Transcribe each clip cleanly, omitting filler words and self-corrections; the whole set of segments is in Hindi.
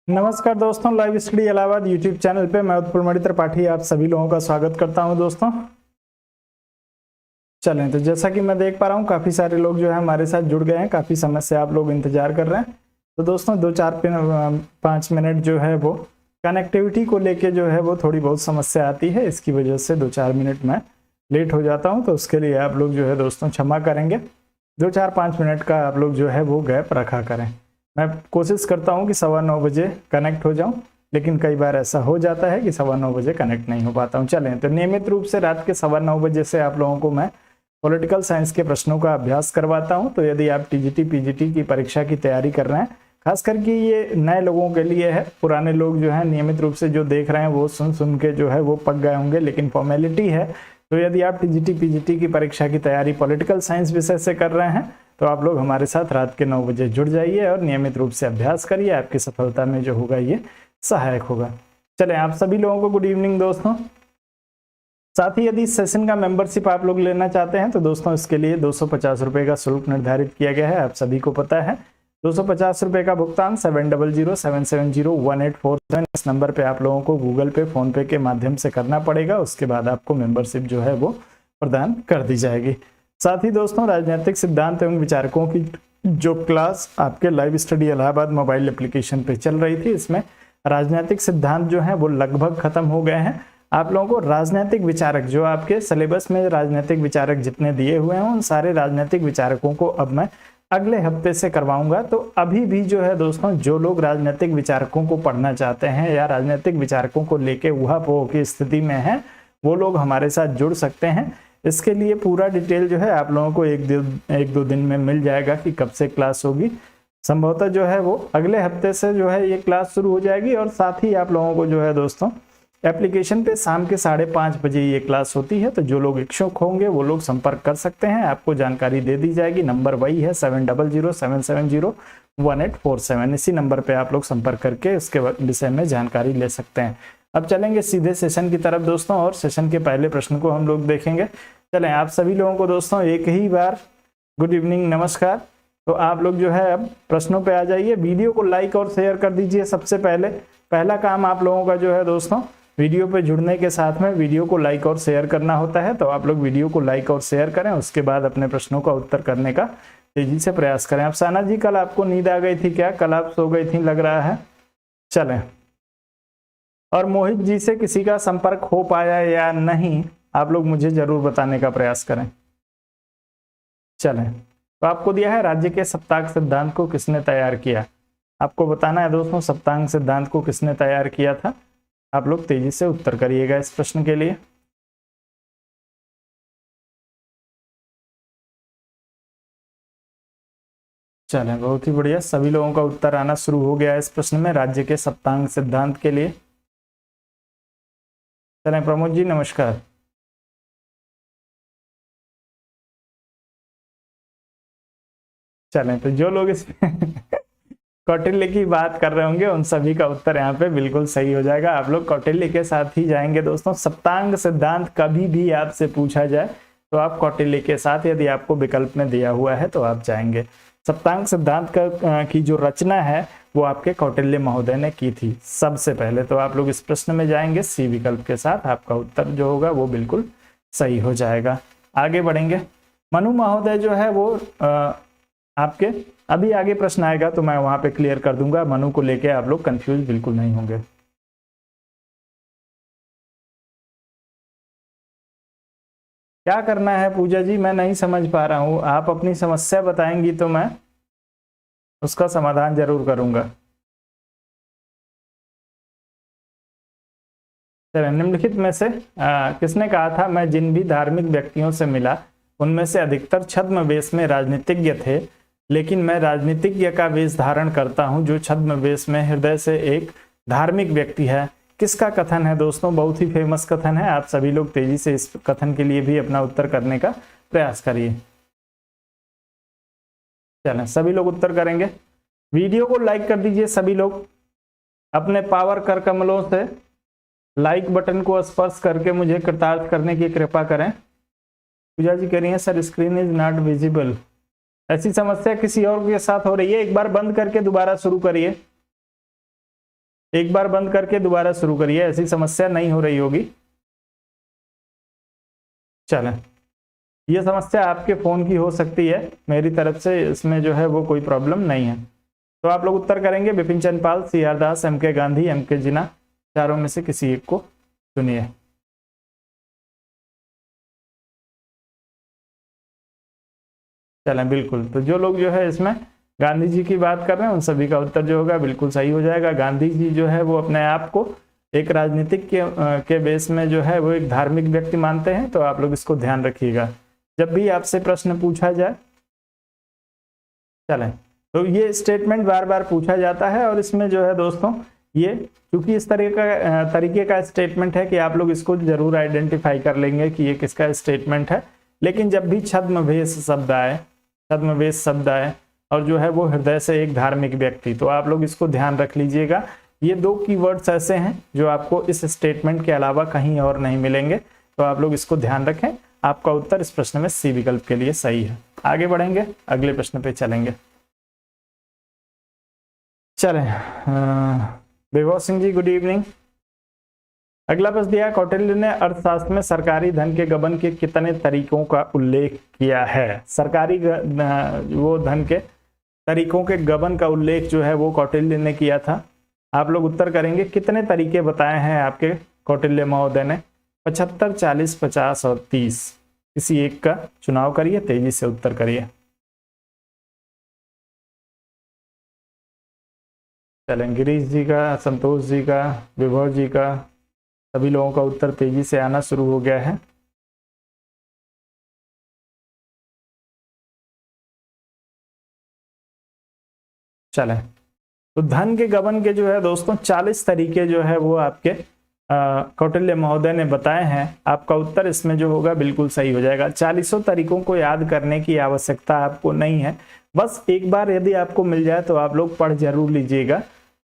नमस्कार दोस्तों, live study Allahabad YouTube channel पे मैं उत्पल मणि त्रिपाठी आप सभी लोगों का स्वागत करता हूं। दोस्तों चलें, तो जैसा कि मैं देख पा रहा हूं काफ़ी सारे लोग जो है हमारे साथ जुड़ गए हैं। काफ़ी समय से आप लोग इंतजार कर रहे हैं। तो दोस्तों 5 मिनट जो है वो कनेक्टिविटी को लेके जो है वो थोड़ी बहुत समस्या आती है। इसकी वजह से 2-4 मिनट में लेट हो जाता हूँ, तो उसके लिए आप लोग जो है दोस्तों क्षमा करेंगे। 2-4-5 मिनट का आप लोग जो है वो गैप रखा करें। मैं कोशिश करता हूं कि 9:15 बजे कनेक्ट हो जाऊं, लेकिन कई बार ऐसा हो जाता है कि 9:15 बजे कनेक्ट नहीं हो पाता हूं। चलें, तो नियमित रूप से रात के 9:15 बजे से आप लोगों को मैं पॉलिटिकल साइंस के प्रश्नों का अभ्यास करवाता हूं। तो यदि आप टीजीटी पीजीटी की परीक्षा की तैयारी कर रहे हैं, खास करके ये नए लोगों के लिए है। पुराने लोग जो है नियमित रूप से जो देख रहे हैं वो सुन के जो है वो पक गए होंगे, लेकिन फॉर्मेलिटी है। तो यदि आप टीजीटी पीजीटी की परीक्षा की तैयारी पॉलिटिकल साइंस विषय से कर रहे हैं तो आप लोग हमारे साथ रात के 9 बजे जुड़ जाइए और नियमित रूप से अभ्यास करिए। आपकी सफलता में जो होगा ये सहायक होगा। चलें, आप सभी लोगों को गुड इवनिंग दोस्तों। साथ ही यदि इस सेशन का मेंबरशिप आप लोग लेना चाहते हैं तो दोस्तों इसके लिए 250 रुपये का शुल्क निर्धारित किया गया है। आप सभी को पता है 250 रुपये का भुगतान 7007701847 इस नंबर पे आप लोगों को गूगल पे, फोन पे के माध्यम से करना पड़ेगा। उसके बाद आपको मेंबरशिप जो है वो प्रदान कर दी जाएगी। साथ ही दोस्तों राजनीतिक सिद्धांत एवं विचारकों की जो क्लास आपके live study Allahabad mobile application पे चल रही थी, इसमें राजनीतिक सिद्धांत जो है वो लगभग खत्म हो गए हैं। आप लोगों को राजनीतिक विचारक जो आपके सिलेबस में राजनीतिक विचारक जितने दिए हुए हैं उन सारे राजनीतिक विचारकों को अब मैं अगले हफ्ते से करवाऊंगा। तो अभी भी जो है दोस्तों जो लोग राजनीतिक विचारकों को पढ़ना चाहते हैं या राजनीतिक विचारकों को लेके ऊहापोह की स्थिति में है, वो लोग हमारे साथ जुड़ सकते हैं। इसके लिए पूरा डिटेल जो है आप लोगों को एक दो दिन में मिल जाएगा कि कब से क्लास होगी। संभवतः जो है वो अगले हफ्ते से जो है ये क्लास शुरू हो जाएगी। और साथ ही आप लोगों को जो है दोस्तों एप्लीकेशन पे शाम के 5:30 बजे ये क्लास होती है। तो जो लोग इच्छुक होंगे वो लोग संपर्क कर सकते हैं, आपको जानकारी दे दी जाएगी। नंबर वही है 7007701847। इसी नंबर पे आप लोग संपर्क करके उसके विषय में जानकारी ले सकते हैं। अब चलेंगे सीधे सेशन की तरफ दोस्तों, और सेशन के पहले प्रश्न को हम लोग देखेंगे। चलें, आप सभी लोगों को दोस्तों एक ही बार गुड इवनिंग, नमस्कार। तो आप लोग जो है अब प्रश्नों पे आ जाइए। वीडियो को लाइक और शेयर कर दीजिए। सबसे पहला काम आप लोगों का जो है दोस्तों वीडियो पे जुड़ने के साथ में वीडियो को लाइक और शेयर करना होता है। तो आप लोग वीडियो को लाइक और शेयर करें, उसके बाद अपने प्रश्नों का उत्तर करने का तेजी से प्रयास करें। अफसाना जी, कल आपको नींद आ गई थी क्या? कल आप सो गई थी लग रहा है। चलें, और मोहित जी से किसी का संपर्क हो पाया या नहीं आप लोग मुझे जरूर बताने का प्रयास करें। चलें, तो आपको दिया है राज्य के सप्तांक सिद्धांत को किसने तैयार किया। आपको बताना है दोस्तों सप्तांक सिद्धांत को किसने तैयार किया था। आप लोग तेजी से उत्तर करिएगा इस प्रश्न के लिए। चलें, बहुत ही बढ़िया, सभी लोगों का उत्तर आना शुरू हो गया इस प्रश्न में राज्य के सप्तांक सिद्धांत के लिए। चलें, प्रमोद जी नमस्कार। चलें, तो जो लोग इसमें कौटिल्य की बात कर रहे होंगे उन सभी का उत्तर यहाँ पे बिल्कुल सही हो जाएगा। आप लोग कौटिल्य के साथ ही जाएंगे दोस्तों। सप्तांग सिद्धांत कभी भी आपसे पूछा जाए तो आप कौटिल्य के साथ, यदि आपको विकल्प में दिया हुआ है तो आप जाएंगे। सप्तांग सिद्धांत की जो रचना है वो आपके कौटिल्य महोदय ने की थी सबसे पहले। तो आप लोग इस प्रश्न में जाएंगे सी विकल्प के साथ। आपका उत्तर जो होगा वो बिल्कुल सही हो जाएगा। आगे बढ़ेंगे। मनु महोदय जो है वो आपके अभी आगे प्रश्न आएगा तो मैं वहां पे क्लियर कर दूंगा। मनु को लेके आप लोग कंफ्यूज बिल्कुल नहीं होंगे। क्या करना है पूजा जी, मैं नहीं समझ पा रहा हूं। आप अपनी समस्या बताएंगी तो मैं उसका समाधान जरूर करूंगा। चलिए, निम्नलिखित में से किसने कहा था मैं जिन भी धार्मिक व्यक्तियों से मिला उनमें से अधिकतर छद्म वेश में राजनीतिज्ञ थे, लेकिन मैं राजनीतिज्ञ का वेश धारण करता हूं जो छद्म वेश में हृदय से एक धार्मिक व्यक्ति है। किसका कथन है दोस्तों? बहुत ही फेमस कथन है। आप सभी लोग तेजी से इस कथन के लिए भी अपना उत्तर करने का प्रयास करिए। चलें, सभी लोग उत्तर करेंगे। वीडियो को लाइक कर दीजिए सभी लोग। अपने पावर कर कमलों से लाइक बटन को स्पर्श करके मुझे कृतार्थ करने की कृपा करें। पूजा जी कह रही है sir screen is not visible. ऐसी समस्या किसी और के साथ हो रही है? एक बार बंद करके दोबारा शुरू करिए। एक बार बंद करके दोबारा शुरू करिए, ऐसी समस्या नहीं हो रही होगी। चलें, ये समस्या आपके फ़ोन की हो सकती है, मेरी तरफ से इसमें जो है वो कोई प्रॉब्लम नहीं है। तो आप लोग उत्तर करेंगे बिपिन चंद्र पाल, CR दास, MK गांधी, MK जिन्ना, चारों में से किसी एक को चुनिए। चलें, बिल्कुल। तो जो लोग जो है इसमें गांधी जी की बात कर रहे हैं उन सभी का उत्तर जो होगा बिल्कुल सही हो जाएगा। गांधी जी जो है वो अपने आप को एक राजनीतिक के बेस में जो है वो एक धार्मिक व्यक्ति मानते हैं, तो आप लोग इसको ध्यान रखिएगा जब भी आपसे प्रश्न पूछा जाए। चलें, तो ये स्टेटमेंट बार बार पूछा जाता है और इसमें जो है दोस्तों ये क्योंकि इस तरीके का स्टेटमेंट है कि आप लोग इसको जरूर आइडेंटिफाई कर लेंगे कि ये किसका स्टेटमेंट है। लेकिन जब भी छद्मवेश शब्द आए और जो है वो हृदय से एक धार्मिक व्यक्ति, तो आप लोग इसको ध्यान रख लीजिएगा। ये दो कीवर्ड्स ऐसे हैं जो आपको इस स्टेटमेंट के अलावा कहीं और नहीं मिलेंगे, तो आप लोग इसको ध्यान रखें। आपका उत्तर इस प्रश्न में सी विकल्प के लिए सही है। आगे बढ़ेंगे, अगले प्रश्न पे चलेंगे। चलें, विभव सिंह जी गुड इवनिंग। अगला प्रश्न दिया, कौटिल्य ने अर्थशास्त्र में सरकारी धन के गबन के कितने तरीकों का उल्लेख किया है? सरकारी वो धन के तरीकों के गबन का उल्लेख जो है वो कौटिल्य ने किया था। आप लोग उत्तर करेंगे, कितने तरीके बताए हैं आपके कौटिल्य महोदय ने? 75, 40, 50 और 30, किसी एक का चुनाव करिए, तेजी से उत्तर करिए। चलें, गिरीश जी का, संतोष जी का, विभव जी का, सभी लोगों का उत्तर तेजी से आना शुरू हो गया है। चलें, तो धन के गबन के जो है दोस्तों 40 तरीके जो है वो आपके कौटिल्य महोदय ने बताए हैं। आपका उत्तर इसमें जो होगा बिल्कुल सही हो जाएगा। 40 तरीकों को याद करने की आवश्यकता आपको नहीं है, बस एक बार यदि आपको मिल जाए तो आप लोग पढ़ जरूर लीजिएगा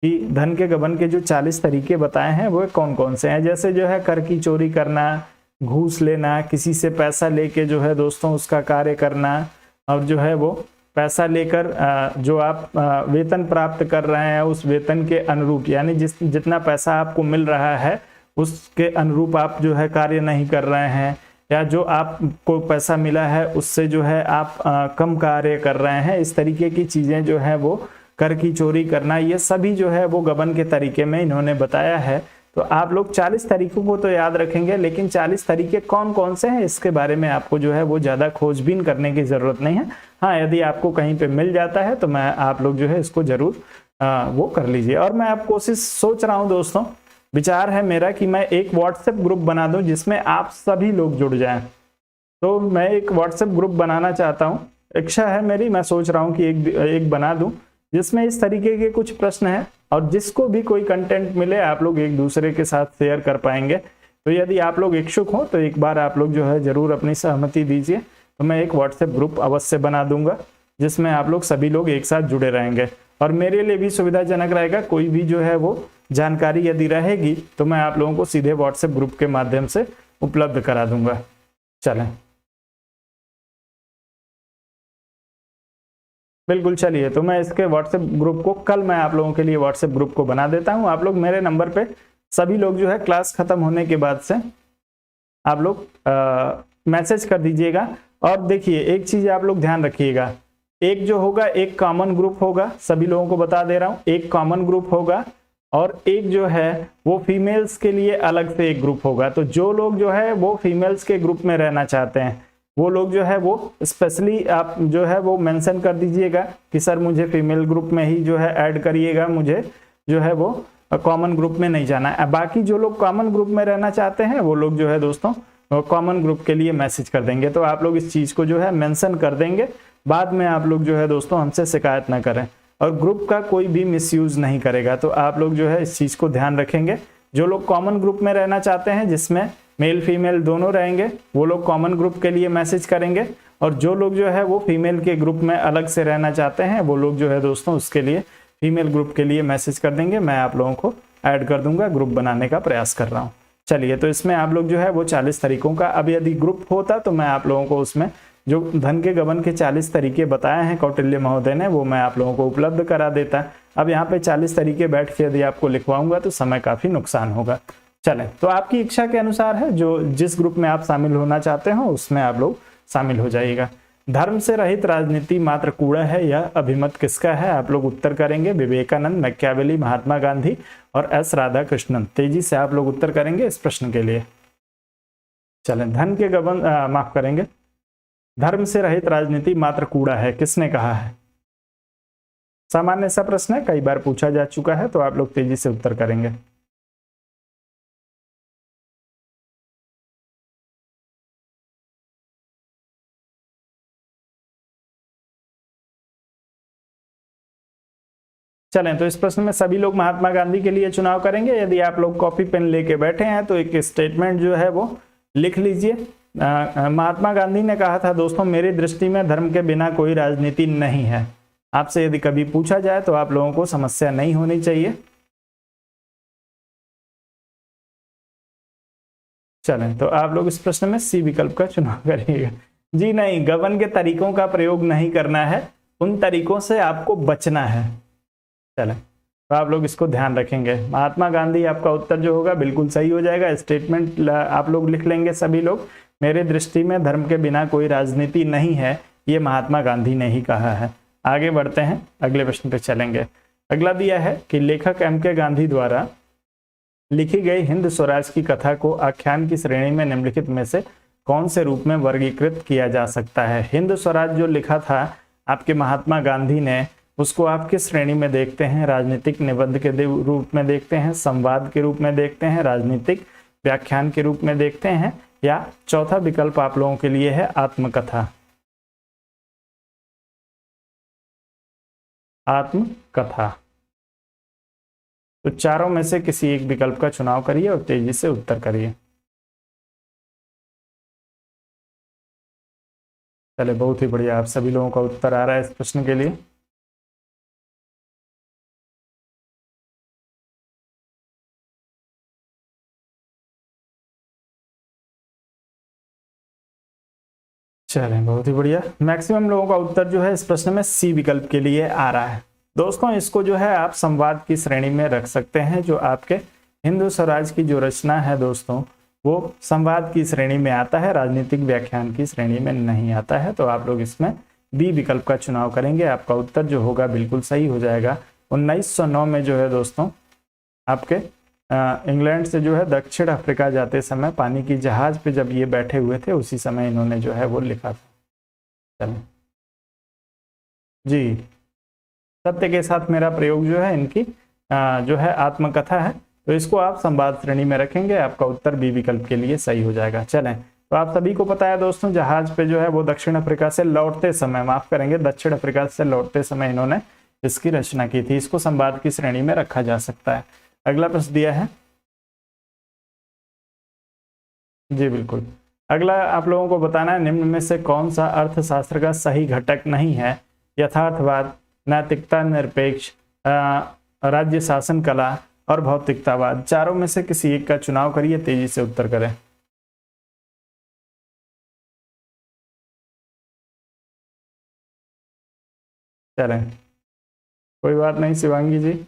कि धन के गबन के जो 40 तरीके बताए हैं वो कौन कौन से हैं। जैसे जो है कर की चोरी करना, घूस लेना, किसी से पैसा लेके जो है दोस्तों उसका कार्य करना, और जो है वो पैसा लेकर जो आप वेतन प्राप्त कर रहे हैं उस वेतन के अनुरूप, यानी जितना पैसा आपको मिल रहा है उसके अनुरूप आप जो है कार्य नहीं कर रहे हैं, या जो आपको पैसा मिला है उससे जो है आप कम कार्य कर रहे हैं, इस तरीके की चीज़ें जो है वो कर की चोरी करना, ये सभी जो है वो गबन के तरीके में इन्होंने बताया है। तो आप लोग 40 तरीकों को तो याद रखेंगे, लेकिन 40 तरीके कौन कौन से हैं इसके बारे में आपको जो है वो ज़्यादा खोजबीन करने की ज़रूरत नहीं है। हाँ, यदि आपको कहीं पे मिल जाता है तो मैं आप लोग जो है इसको ज़रूर वो कर लीजिए। और मैं आप कोशिश सोच रहा हूँ दोस्तों, विचार है मेरा कि मैं एक व्हाट्सएप ग्रुप बना दूँ जिसमें आप सभी लोग जुड़ जाएँ। तो मैं एक व्हाट्सएप ग्रुप बनाना चाहता हूँ, इच्छा है मेरी, मैं सोच रहा हूँ कि एक बना दूँ जिसमें इस तरीके के कुछ प्रश्न हैं, और जिसको भी कोई कंटेंट मिले आप लोग एक दूसरे के साथ शेयर कर पाएंगे। तो यदि आप लोग इच्छुक हो तो एक बार आप लोग जो है ज़रूर अपनी सहमति दीजिए, तो मैं एक व्हाट्सएप ग्रुप अवश्य बना दूंगा जिसमें आप लोग सभी लोग एक साथ जुड़े रहेंगे, और मेरे लिए भी सुविधाजनक रहेगा। कोई भी जो है वो जानकारी यदि रहेगी तो मैं आप लोगों को सीधे व्हाट्सएप ग्रुप के माध्यम से उपलब्ध करा दूंगा। चलें, बिल्कुल, चलिए, तो मैं इसके व्हाट्सएप ग्रुप को कल मैं आप लोगों के लिए व्हाट्सएप ग्रुप को बना देता हूं। आप लोग मेरे नंबर पे सभी लोग जो है क्लास खत्म होने के बाद से आप लोग मैसेज कर दीजिएगा। और देखिए एक चीज आप लोग ध्यान रखिएगा, एक जो होगा एक कॉमन ग्रुप होगा, सभी लोगों को बता दे रहा हूं, एक कॉमन ग्रुप होगा, और एक जो है वो फीमेल्स के लिए अलग से एक ग्रुप होगा। तो जो लोग जो है वो फीमेल्स के ग्रुप में रहना चाहते हैं वो लोग जो है वो स्पेशली आप जो है वो मेंशन कर दीजिएगा कि सर मुझे फीमेल ग्रुप में ही जो है ऐड करिएगा, मुझे जो है वो कॉमन ग्रुप में नहीं जाना है। बाकी जो लोग कॉमन ग्रुप में रहना चाहते हैं वो लोग जो है दोस्तों कॉमन ग्रुप के लिए मैसेज कर देंगे। तो आप लोग इस चीज़ को जो है मेंशन कर देंगे, बाद में आप लोग जो है दोस्तों हमसे शिकायत ना करें, और ग्रुप का कोई भी मिसयूज नहीं करेगा। तो आप लोग जो है इस चीज़ को ध्यान रखेंगे। जो लोग कॉमन ग्रुप में रहना चाहते हैं जिसमें मेल फीमेल दोनों रहेंगे वो लोग कॉमन ग्रुप के लिए मैसेज करेंगे, और जो लोग जो है वो फीमेल के ग्रुप में अलग से रहना चाहते हैं वो लोग जो है दोस्तों उसके लिए फीमेल ग्रुप के लिए मैसेज कर देंगे। मैं आप लोगों को ऐड कर दूंगा, ग्रुप बनाने का प्रयास कर रहा हूँ। चलिए, तो इसमें आप लोग जो है वो 40 तरीकों का, अब यदि ग्रुप होता तो मैं आप लोगों को उसमें जो धन के गबन के 40 तरीके बताए हैं कौटिल्य महोदय ने, वो मैं आप लोगों को उपलब्ध करा देता। अब यहाँ पे 40 तरीके बैठ के यदि आपको लिखवाऊंगा तो समय काफी नुकसान होगा। चलें, तो आपकी इच्छा के अनुसार है, जो जिस ग्रुप में आप शामिल होना चाहते हो उसमें आप लोग शामिल हो जाइएगा। धर्म से रहित राजनीति मात्र कूड़ा है, यह अभिमत किसका है? आप लोग उत्तर करेंगे विवेकानंद, मैकियावेली, महात्मा गांधी और एस राधाकृष्णन। तेजी से आप लोग उत्तर करेंगे इस प्रश्न के लिए। चलें, धन के गबन माफ करेंगे, धर्म से रहित राजनीति मात्र कूड़ा है, किसने कहा है? सामान्य सा प्रश्न है, कई बार पूछा जा चुका है, तो आप लोग तेजी से उत्तर करेंगे। चलें, तो इस प्रश्न में सभी लोग महात्मा गांधी के लिए चुनाव करेंगे। यदि आप लोग कॉपी पेन लेके बैठे हैं तो एक स्टेटमेंट जो है वो लिख लीजिए। महात्मा गांधी ने कहा था दोस्तों, मेरी दृष्टि में धर्म के बिना कोई राजनीति नहीं है। आपसे यदि कभी पूछा जाए तो आप लोगों को समस्या नहीं होनी चाहिए। चलें, तो आप लोग इस प्रश्न में सी विकल्प का चुनाव करिएगा। जी नहीं, गबन के तरीकों का प्रयोग नहीं करना है, उन तरीकों से आपको बचना है। चलें, तो आप लोग इसको ध्यान रखेंगे। महात्मा गांधी आपका उत्तर जो होगा बिल्कुल सही हो जाएगा। स्टेटमेंट आप लोग लिख लेंगे सभी लोग, मेरे दृष्टि में धर्म के बिना कोई राजनीति नहीं है, ये महात्मा गांधी ने ही कहा है। आगे बढ़ते हैं, अगले प्रश्न पे चलेंगे। अगला दिया है कि लेखक एम के गांधी द्वारा लिखी गई हिंद स्वराज की कथा को आख्यान की श्रेणी में निम्नलिखित में से कौन से रूप में वर्गीकृत किया जा सकता है? हिंद स्वराज जो लिखा था आपके महात्मा गांधी ने, उसको आप किस श्रेणी में देखते हैं? राजनीतिक निबंध के रूप में देखते हैं, संवाद के रूप में देखते हैं, राजनीतिक व्याख्यान के रूप में देखते हैं, या चौथा विकल्प आप लोगों के लिए है आत्मकथा? आत्मकथा। तो चारों में से किसी एक विकल्प का चुनाव करिए और तेजी से उत्तर करिए। चले, बहुत ही बढ़िया, आप सभी लोगों का उत्तर आ रहा है इस प्रश्न के लिए। चलें, बहुत ही बढ़िया, मैक्सिमम लोगों का उत्तर जो है इस प्रश्न में सी विकल्प के लिए आ रहा है। दोस्तों, इसको जो है आप संवाद की श्रेणी में रख सकते हैं। जो आपके हिंदू स्वराज की जो रचना है दोस्तों, वो संवाद की श्रेणी में आता है, राजनीतिक व्याख्यान की श्रेणी में नहीं आता है। तो आप लोग इसमें बी विकल्प का चुनाव करेंगे, आपका उत्तर जो होगा बिल्कुल सही हो जाएगा। 1909 में जो है दोस्तों आपके इंग्लैंड से जो है दक्षिण अफ्रीका जाते समय पानी की जहाज पे जब ये बैठे हुए थे, उसी समय इन्होंने जो है वो लिखा था। चलें जी, सत्य के साथ मेरा प्रयोग जो है इनकी जो है आत्मकथा है, तो इसको आप संवाद श्रेणी में रखेंगे, आपका उत्तर बी विकल्प के लिए सही हो जाएगा। चलें, तो आप सभी को पता है दोस्तों, जहाज पे जो है वो दक्षिण अफ्रीका से लौटते समय, माफ करेंगे, दक्षिण अफ्रीका से लौटते समय इन्होंने इसकी रचना की थी। इसको संवाद की श्रेणी में रखा जा सकता है। अगला प्रश्न दिया है, जी बिल्कुल, अगला आप लोगों को बताना है निम्न में से कौन सा अर्थशास्त्र का सही घटक नहीं है? यथार्थवाद, नैतिकता निरपेक्ष, राज्य शासन कला और भौतिकतावाद। चारों में से किसी एक का चुनाव करिए, तेजी से उत्तर करें। चलें, कोई बात नहीं शिवांगी जी,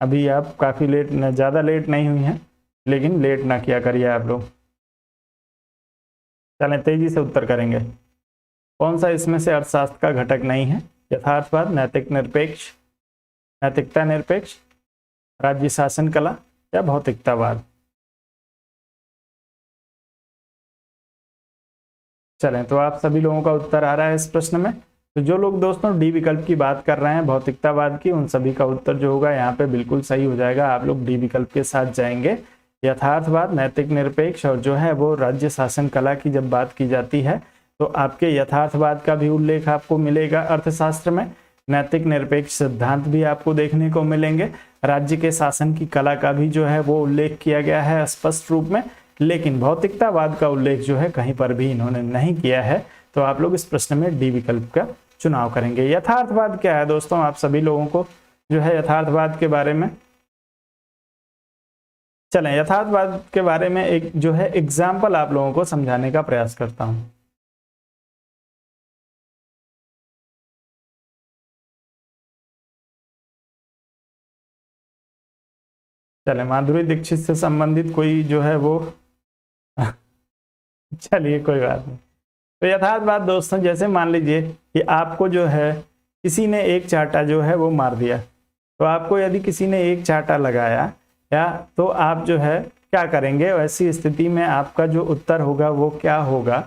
अभी आप काफ़ी लेट, ज़्यादा लेट नहीं हुई हैं, लेकिन लेट ना किया करिए आप लोग। चलें, तेजी से उत्तर करेंगे। कौन सा इसमें से अर्थशास्त्र का घटक नहीं है? यथार्थवाद, नैतिक निरपेक्ष, नैतिकता निरपेक्ष, राज्य शासन कला या भौतिकतावाद? चलें, तो आप सभी लोगों का उत्तर आ रहा है इस प्रश्न में। तो जो लोग दोस्तों डी विकल्प की बात कर रहे हैं, भौतिकतावाद की, उन सभी का उत्तर जो होगा यहाँ पे बिल्कुल सही हो जाएगा। आप लोग डी विकल्प के साथ जाएंगे। यथार्थवाद, नैतिक निरपेक्ष और जो है वो राज्य शासन कला की जब बात की जाती है तो आपके यथार्थवाद का भी उल्लेख आपको मिलेगा अर्थशास्त्र में, नैतिक निरपेक्ष सिद्धांत भी आपको देखने को मिलेंगे, राज्य के शासन की कला का भी जो है वो उल्लेख किया गया है स्पष्ट रूप में, लेकिन भौतिकतावाद का उल्लेख जो है कहीं पर भी इन्होंने नहीं किया है। तो आप लोग इस प्रश्न में डी विकल्प का चुनाव करेंगे। यथार्थवाद क्या है दोस्तों, आप सभी लोगों को जो है यथार्थवाद के बारे में, चलें यथार्थवाद के बारे में एक जो है एग्जाम्पल आप लोगों को समझाने का प्रयास करता हूं। चले, माधुरी दीक्षित से संबंधित कोई जो है वो चलिए कोई बात नहीं। तो यथार्थ बात दोस्तों, जैसे मान लीजिए कि आपको जो है किसी ने एक चांटा जो है वो मार दिया, तो आपको यदि किसी ने एक चांटा लगाया या तो आप जो है क्या करेंगे, ऐसी स्थिति में आपका जो उत्तर होगा वो क्या होगा।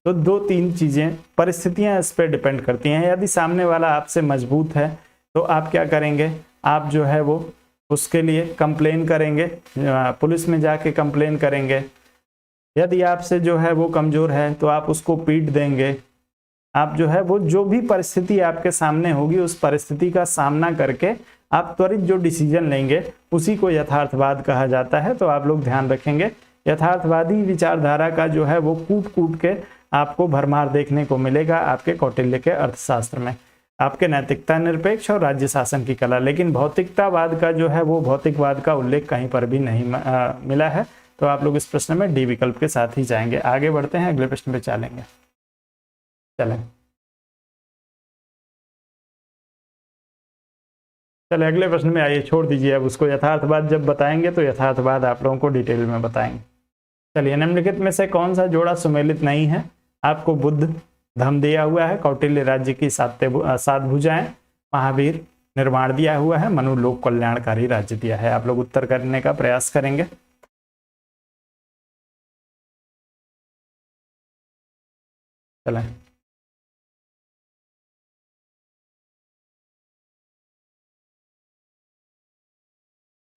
तो दो तीन चीजें, परिस्थितियां इस पर डिपेंड करती हैं। यदि सामने वाला आपसे मजबूत है तो आप क्या करेंगे, आप जो है वो उसके लिए कंप्लेन करेंगे, पुलिस में जाके कंप्लेन करेंगे। यदि आपसे जो है वो कमजोर है तो आप उसको पीट देंगे। आप जो है वो जो भी परिस्थिति आपके सामने होगी उस परिस्थिति का सामना करके आप त्वरित जो डिसीजन लेंगे उसी को यथार्थवाद कहा जाता है। तो आप लोग ध्यान रखेंगे, यथार्थवादी विचारधारा का जो है वो कूट कूट के आपको भरमार देखने को मिलेगा आपके कौटिल्य के अर्थशास्त्र में, आपके नैतिकता, निरपेक्ष और राज्य शासन की कला। लेकिन भौतिकतावाद का जो है वो भौतिकवाद का उल्लेख कहीं पर भी नहीं मिला है। तो आप लोग इस प्रश्न में डी विकल्प के साथ ही जाएंगे। आगे बढ़ते हैं, अगले प्रश्न पे चलेंगे। चले अगले प्रश्न में आइए, छोड़ दीजिए अब उसको, यथार्थवाद जब बताएंगे तो यथार्थवाद आप लोगों को डिटेल में बताएंगे। चलिए, निम्नलिखित में से कौन सा जोड़ा सुमेलित नहीं है। आपको बुद्ध धम दिया हुआ है, कौटिल्य राज्य की सात भुजाएं, महावीर निर्माण दिया हुआ है, मनु लोक कल्याणकारी राज्य दिया है। आप लोग उत्तर करने का प्रयास करेंगे। चलें,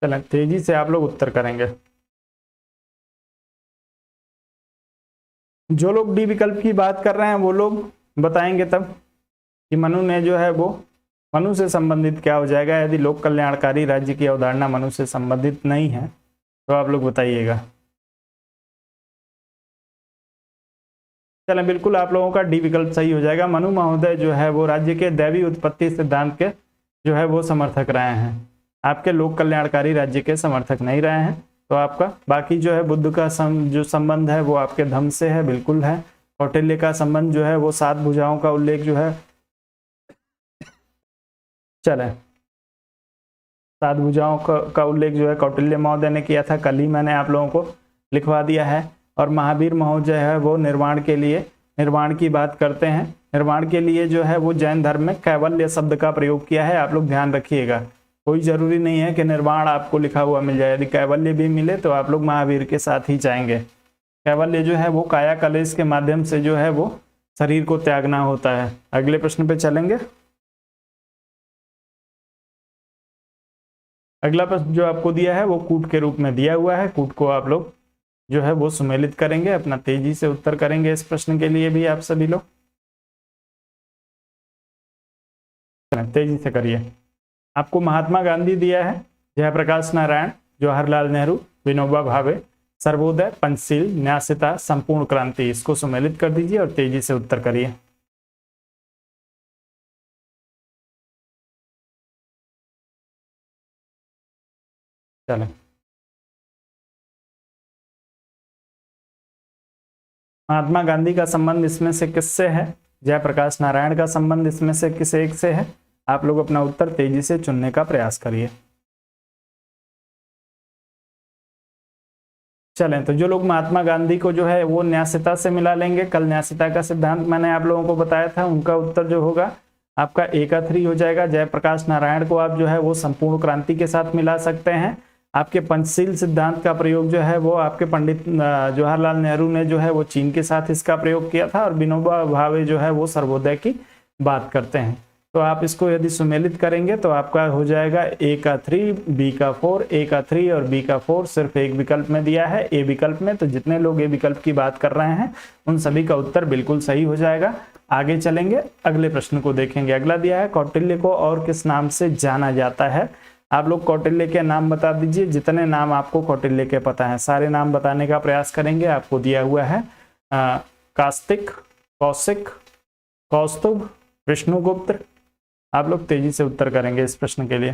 चलें तेजी से आप लोग उत्तर करेंगे। जो लोग डी विकल्प की बात कर रहे हैं वो लोग बताएंगे तब कि मनु ने जो है वो, मनु से संबंधित क्या हो जाएगा। यदि लोक कल्याणकारी राज्य की अवधारणा मनु से संबंधित नहीं है तो आप लोग बताइएगा। चलें, बिल्कुल आप लोगों का डी विकल्प सही हो जाएगा। मनु महोदय जो है वो राज्य के दैवी उत्पत्ति सिद्धांत के जो है वो समर्थक रहे हैं, आपके लोक कल्याणकारी राज्य के समर्थक नहीं रहे हैं। तो आपका बाकी जो है बुद्ध का जो संबंध है वो आपके धम्म से है, बिल्कुल है। कौटिल्य का संबंध जो है वो सात भुजाओं का उल्लेख जो है, चले सात भुजाओं का उल्लेख जो है कौटिल्य महोदय ने किया था, कल ही मैंने आप लोगों को लिखवा दिया है। और महावीर महोदय है वो निर्माण के लिए, निर्माण की बात करते हैं, निर्माण के लिए जो है वो जैन धर्म में कैवल्य शब्द का प्रयोग किया है। आप लोग ध्यान रखिएगा, कोई जरूरी नहीं है कि निर्माण आपको लिखा हुआ मिल जाए। यदि कैवल्य भी मिले तो आप लोग महावीर के साथ ही जाएंगे। कैवल्य जो है वो काया कलेश के माध्यम से जो है वो शरीर को त्यागना होता है। अगले प्रश्न पे चलेंगे। अगला प्रश्न जो आपको दिया है वो कूट के रूप में दिया हुआ है। कूट को आप लोग जो है वो सुमेलित करेंगे, अपना तेजी से उत्तर करेंगे इस प्रश्न के लिए भी आप सभी लोग, तेजी से करिए। आपको महात्मा गांधी दिया है, जयप्रकाश नारायण, जवाहरलाल नेहरू, विनोबा भावे, सर्वोदय, पंचशील, न्यासिता, संपूर्ण क्रांति। इसको सुमेलित कर दीजिए और तेजी से उत्तर करिए। चलें, महात्मा गांधी का संबंध इसमें से किससे है, जयप्रकाश नारायण का संबंध इसमें से किस एक से है। आप लोग अपना उत्तर तेजी से चुनने का प्रयास करिए। चलें, तो जो लोग महात्मा गांधी को जो है वो न्यासिता से मिला लेंगे, कल न्यासिता का सिद्धांत मैंने आप लोगों को बताया था, उनका उत्तर जो होगा आपका ए का 3 हो जाएगा। जयप्रकाश नारायण को आप जो है वो संपूर्ण क्रांति के साथ मिला सकते हैं। आपके पंचशील सिद्धांत का प्रयोग जो है वो आपके पंडित जवाहरलाल नेहरू ने जो है वो चीन के साथ इसका प्रयोग किया था। और विनोबा भावे जो है वो सर्वोदय की बात करते हैं। तो आप इसको यदि सुमेलित करेंगे तो आपका हो जाएगा ए का 3, बी का 4, ए का 3 और बी का 4 सिर्फ एक विकल्प में दिया है, ए विकल्प में। तो जितने लोग ए विकल्प की बात कर रहे हैं उन सभी का उत्तर बिल्कुल सही हो जाएगा। आगे चलेंगे, अगले प्रश्न को देखेंगे। अगला दिया है, कौटिल्य को और किस नाम से जाना जाता है। आप लोग कौटिल्य के नाम बता दीजिए, जितने नाम आपको कौटिल्य के पता है सारे नाम बताने का प्रयास करेंगे। आपको दिया हुआ है कास्तिक, कौशिक, कौस्तुभ, विष्णुगुप्त। आप लोग तेजी से उत्तर करेंगे इस प्रश्न के लिए।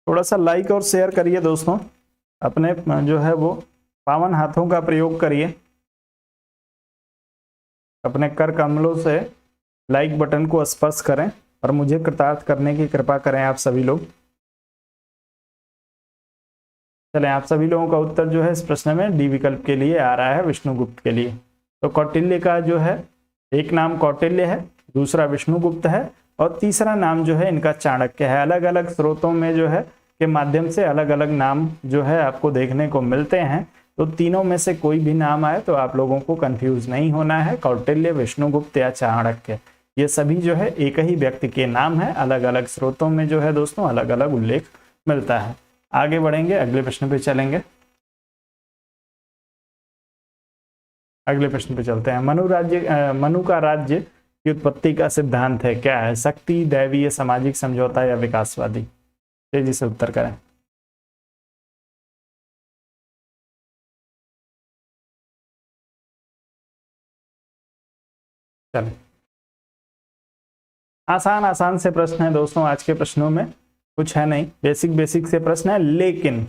थोड़ा सा लाइक और शेयर करिए दोस्तों, अपने जो है वो पावन हाथों का प्रयोग करिए, अपने कर कमलों से लाइक बटन को स्पर्श करें और मुझे कृतार्थ करने की कृपा करें आप सभी लोग। चलें, आप सभी लोगों का उत्तर जो है इस प्रश्न में डी विकल्प के लिए आ रहा है, विष्णुगुप्त के लिए। तो कौटिल्य का जो है एक नाम कौटिल्य है, दूसरा विष्णुगुप्त है और तीसरा नाम जो है इनका चाणक्य है। अलग अलग स्रोतों में जो है के माध्यम से अलग अलग नाम जो है आपको देखने को मिलते हैं। तो तीनों में से कोई भी नाम आए तो आप लोगों को कंफ्यूज नहीं होना है। कौटिल्य, विष्णुगुप्त या चाणक्य, ये सभी जो है एक ही व्यक्ति के नाम है, अलग अलग स्रोतों में जो है दोस्तों अलग अलग उल्लेख मिलता है। आगे बढ़ेंगे, अगले प्रश्न पे चलेंगे। अगले प्रश्न पे चलते हैं। मनु का राज्य की उत्पत्ति का सिद्धांत है क्या है? शक्ति, दैवीय, सामाजिक समझौता या विकासवादी? तेजी से उत्तर करें। चलें, आसान आसान से प्रश्न है दोस्तों, आज के प्रश्नों में कुछ है नहीं, बेसिक से प्रश्न है। लेकिन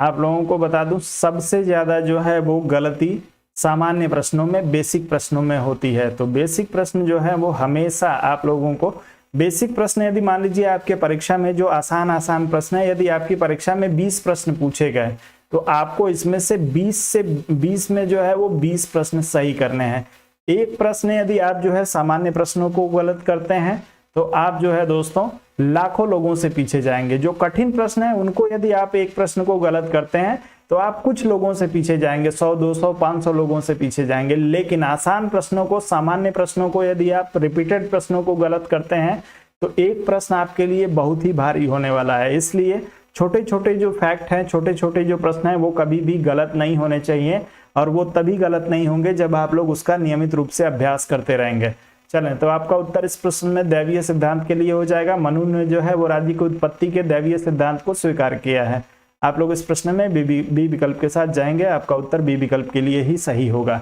आप लोगों को बता दूं सबसे ज्यादा जो है वो गलती सामान्य प्रश्नों में, बेसिक प्रश्नों में होती है। तो बेसिक प्रश्न जो है वो हमेशा आप लोगों को, बेसिक प्रश्न यदि मान लीजिए आपके परीक्षा में जो आसान प्रश्न है, यदि आपकी परीक्षा में 20 प्रश्न पूछे गए तो आपको इसमें से 20 में जो है वो 20 प्रश्न सही करने हैं। एक प्रश्न यदि आप जो है सामान्य प्रश्नों को गलत करते हैं तो आप जो है दोस्तों लाखों लोगों से पीछे जाएंगे। जो कठिन प्रश्न है उनको यदि आप एक प्रश्न को गलत करते हैं तो आप कुछ लोगों से पीछे जाएंगे, 100, 200, 500 लोगों से पीछे जाएंगे। लेकिन आसान प्रश्नों को, सामान्य प्रश्नों को यदि आप रिपीटेड प्रश्नों को गलत करते हैं तो एक प्रश्न आपके लिए बहुत ही भारी होने वाला है। इसलिए छोटे छोटे जो फैक्ट हैं, छोटे छोटे जो प्रश्न हैं वो कभी भी गलत नहीं होने चाहिए, और वो तभी गलत नहीं होंगे जब आप लोग उसका नियमित रूप से अभ्यास करते रहेंगे। चलें, तो आपका उत्तर इस प्रश्न में दैवीय सिद्धांत के लिए हो जाएगा। मनु ने जो है वो राज्य की उत्पत्ति के दैवीय सिद्धांत को स्वीकार किया है। आप लोग इस प्रश्न में बी विकल्प के साथ जाएंगे, आपका उत्तर बी विकल्प के लिए ही सही होगा।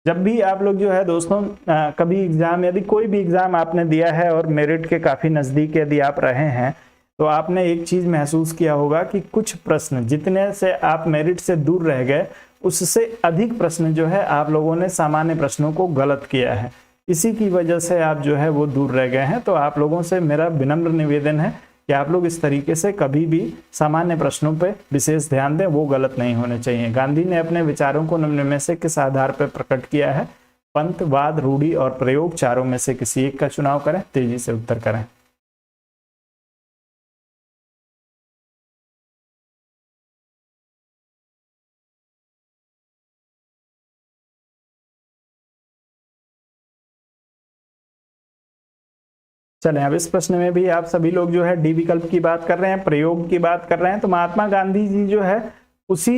जब भी आप लोग जो है दोस्तों कभी एग्जाम, यदि कोई भी एग्जाम आपने दिया है और मेरिट के काफी नजदीक यदि आप रहे हैं तो आपने एक चीज महसूस किया होगा कि कुछ प्रश्न जितने से आप मेरिट से दूर रह गए उससे अधिक प्रश्न जो है आप लोगों ने सामान्य प्रश्नों को गलत किया है। इसी की वजह से आप जो है वो दूर रह गए हैं। तो आप लोगों से मेरा विनम्र निवेदन है कि आप लोग इस तरीके से कभी भी सामान्य प्रश्नों पे विशेष ध्यान दें, वो गलत नहीं होने चाहिए। गांधी ने अपने विचारों को निम्न में से किस आधार पर प्रकट किया है? पंथ, वाद, रूढ़ि और प्रयोग, चारों में से किसी एक का चुनाव करें। तेजी से उत्तर करें। चलें, अब इस प्रश्न में भी आप सभी लोग जो है डी विकल्प की बात कर रहे हैं, प्रयोग की बात कर रहे हैं। तो महात्मा गांधी जी जो है उसी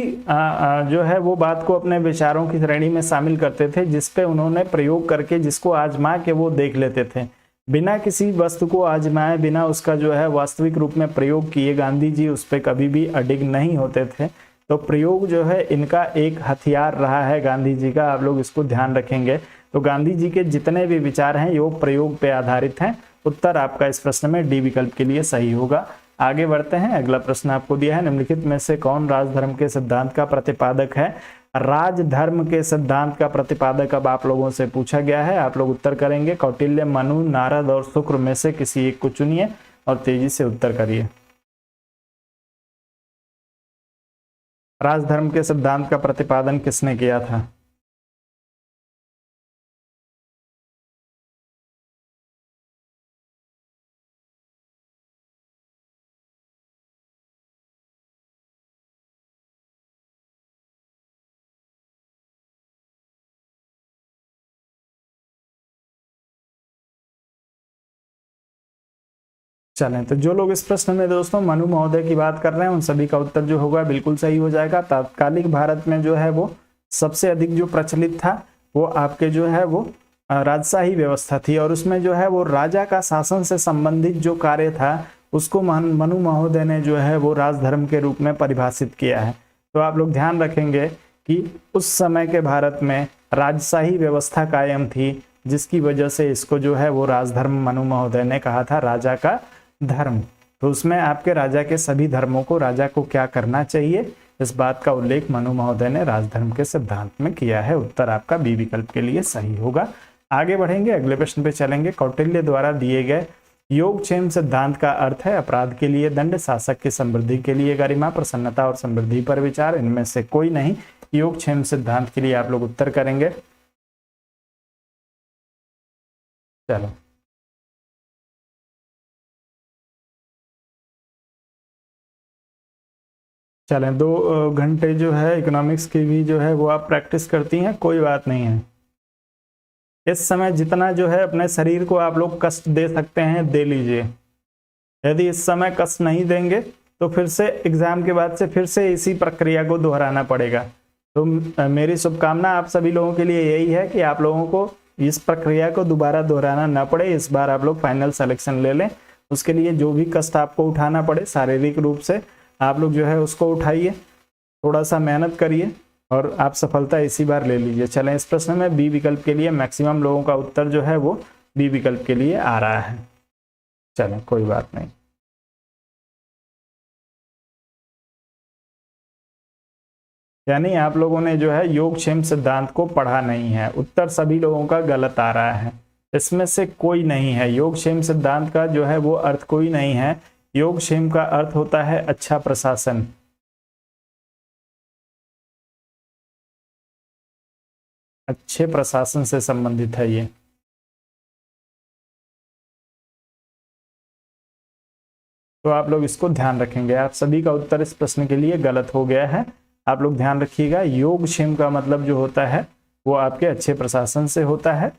जो है वो बात को अपने विचारों की श्रेणी में शामिल करते थे जिसपे उन्होंने प्रयोग करके, जिसको आजमा के वो देख लेते थे। बिना किसी वस्तु को आजमाए, बिना उसका जो है वास्तविक रूप में प्रयोग किए गांधी जी उस पर कभी भी अडिग नहीं होते थे। तो प्रयोग जो है इनका एक हथियार रहा है गांधी जी का, आप लोग इसको ध्यान रखेंगे। तो गांधी जी के जितने भी विचार हैं वो प्रयोग पे आधारित हैं। उत्तर आपका इस प्रश्न में डी विकल्प के लिए सही होगा। आगे बढ़ते हैं, अगला प्रश्न आपको दिया है, निम्नलिखित में से कौन राजधर्म के सिद्धांत का प्रतिपादक है? राजधर्म के सिद्धांत का प्रतिपादक अब आप लोगों से पूछा गया है, आप लोग उत्तर करेंगे। कौटिल्य, मनु, नारद और शुक्र में से किसी एक को चुनिए और तेजी से उत्तर करिए। राजधर्म के सिद्धांत का प्रतिपादन किसने किया था? चलें, तो जो लोग इस प्रश्न में दोस्तों मनु महोदय की बात कर रहे हैं उन सभी का उत्तर जो होगा बिल्कुल सही हो जाएगा। तात्कालिक भारत में जो है वो सबसे अधिक जो प्रचलित था वो आपके जो है वो राजशाही व्यवस्था थी, और उसमें जो है वो राजा का शासन से संबंधित जो कार्य था उसको मनु महोदय ने जो है वो राजधर्म के रूप में परिभाषित किया है। तो आप लोग ध्यान रखेंगे कि उस समय के भारत में राजशाही व्यवस्था कायम थी, जिसकी वजह से इसको जो है वो राजधर्म मनु महोदय ने कहा था, राजा का धर्म। तो उसमें आपके राजा के सभी धर्मों को, राजा को क्या करना चाहिए इस बात का उल्लेख मनु महोदय ने राजधर्म के सिद्धांत में किया है। उत्तर आपका बी विकल्प के लिए सही होगा। आगे बढ़ेंगे, अगले प्रश्न पे चलेंगे। कौटिल्य द्वारा दिए गए योगक्षेम सिद्धांत का अर्थ है अपराध के लिए दंड, शासक की समृद्धि के लिए गरिमा, प्रसन्नता और समृद्धि पर विचार। इनमें से कोई नहीं। योगक्षेम सिद्धांत के लिए आप लोग उत्तर करेंगे। चलो चलें, 2 घंटे जो है इकोनॉमिक्स की भी जो है वो आप प्रैक्टिस करती हैं, कोई बात नहीं है। इस समय जितना जो है अपने शरीर को आप लोग कष्ट दे सकते हैं दे लीजिए। यदि इस समय कष्ट नहीं देंगे तो फिर से एग्जाम के बाद से फिर से इसी प्रक्रिया को दोहराना पड़ेगा। तो मेरी शुभकामना आप सभी लोगों के लिए यही है कि आप लोगों को इस प्रक्रिया को दोबारा दोहराना ना पड़े। इस बार आप लोग फाइनल सिलेक्शन ले लें। उसके लिए जो भी कष्ट आपको उठाना पड़े शारीरिक रूप से आप लोग जो है उसको उठाइए, थोड़ा सा मेहनत करिए और आप सफलता इसी बार ले लीजिए। चलें, इस प्रश्न में बी विकल्प के लिए मैक्सिमम लोगों का उत्तर जो है वो बी विकल्प के लिए आ रहा है। चलें, कोई बात नहीं। यानी आप लोगों ने जो है योगक्षेम सिद्धांत को पढ़ा नहीं है। उत्तर सभी लोगों का गलत आ रहा है, इसमें से कोई नहीं है। योगक्षेम सिद्धांत का जो है वो अर्थ कोई नहीं है। योगक्षेम का अर्थ होता है अच्छा प्रशासन। अच्छे प्रशासन से संबंधित है ये। तो आप लोग इसको ध्यान रखेंगे। आप सभी का उत्तर इस प्रश्न के लिए गलत हो गया है। आप लोग ध्यान रखिएगा, योगक्षेम का मतलब जो होता है वो आपके अच्छे प्रशासन से होता है।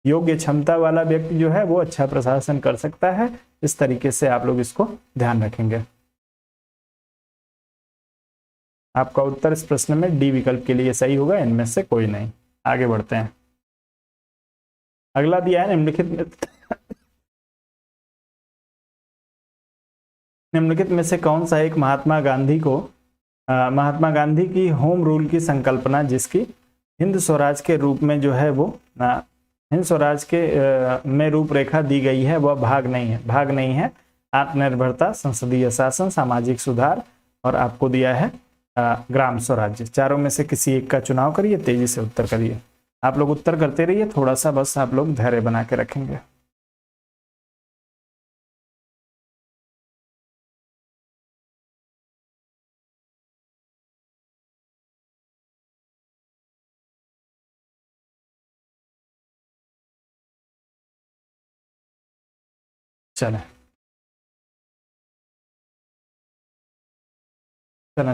योग्य क्षमता वाला व्यक्ति जो है वो अच्छा प्रशासन कर सकता है। इस तरीके से आप लोग इसको ध्यान रखेंगे। आपका उत्तर इस प्रश्न में डी विकल्प के लिए सही होगा, इनमें से कोई नहीं। आगे बढ़ते हैं। अगला दिया है निम्नलिखित में से कौन सा एक महात्मा गांधी की होम रूल की संकल्पना, जिसकी हिंद स्वराज के रूप में जो है वो हिंद स्वराज के में रूपरेखा दी गई है, वह भाग नहीं है। आत्मनिर्भरता, संसदीय शासन, सामाजिक सुधार और आपको दिया है ग्राम स्वराज्य। चारों में से किसी एक का चुनाव करिए, तेजी से उत्तर करिए। आप लोग उत्तर करते रहिए, थोड़ा सा बस आप लोग धैर्य बना के रखेंगे। चलें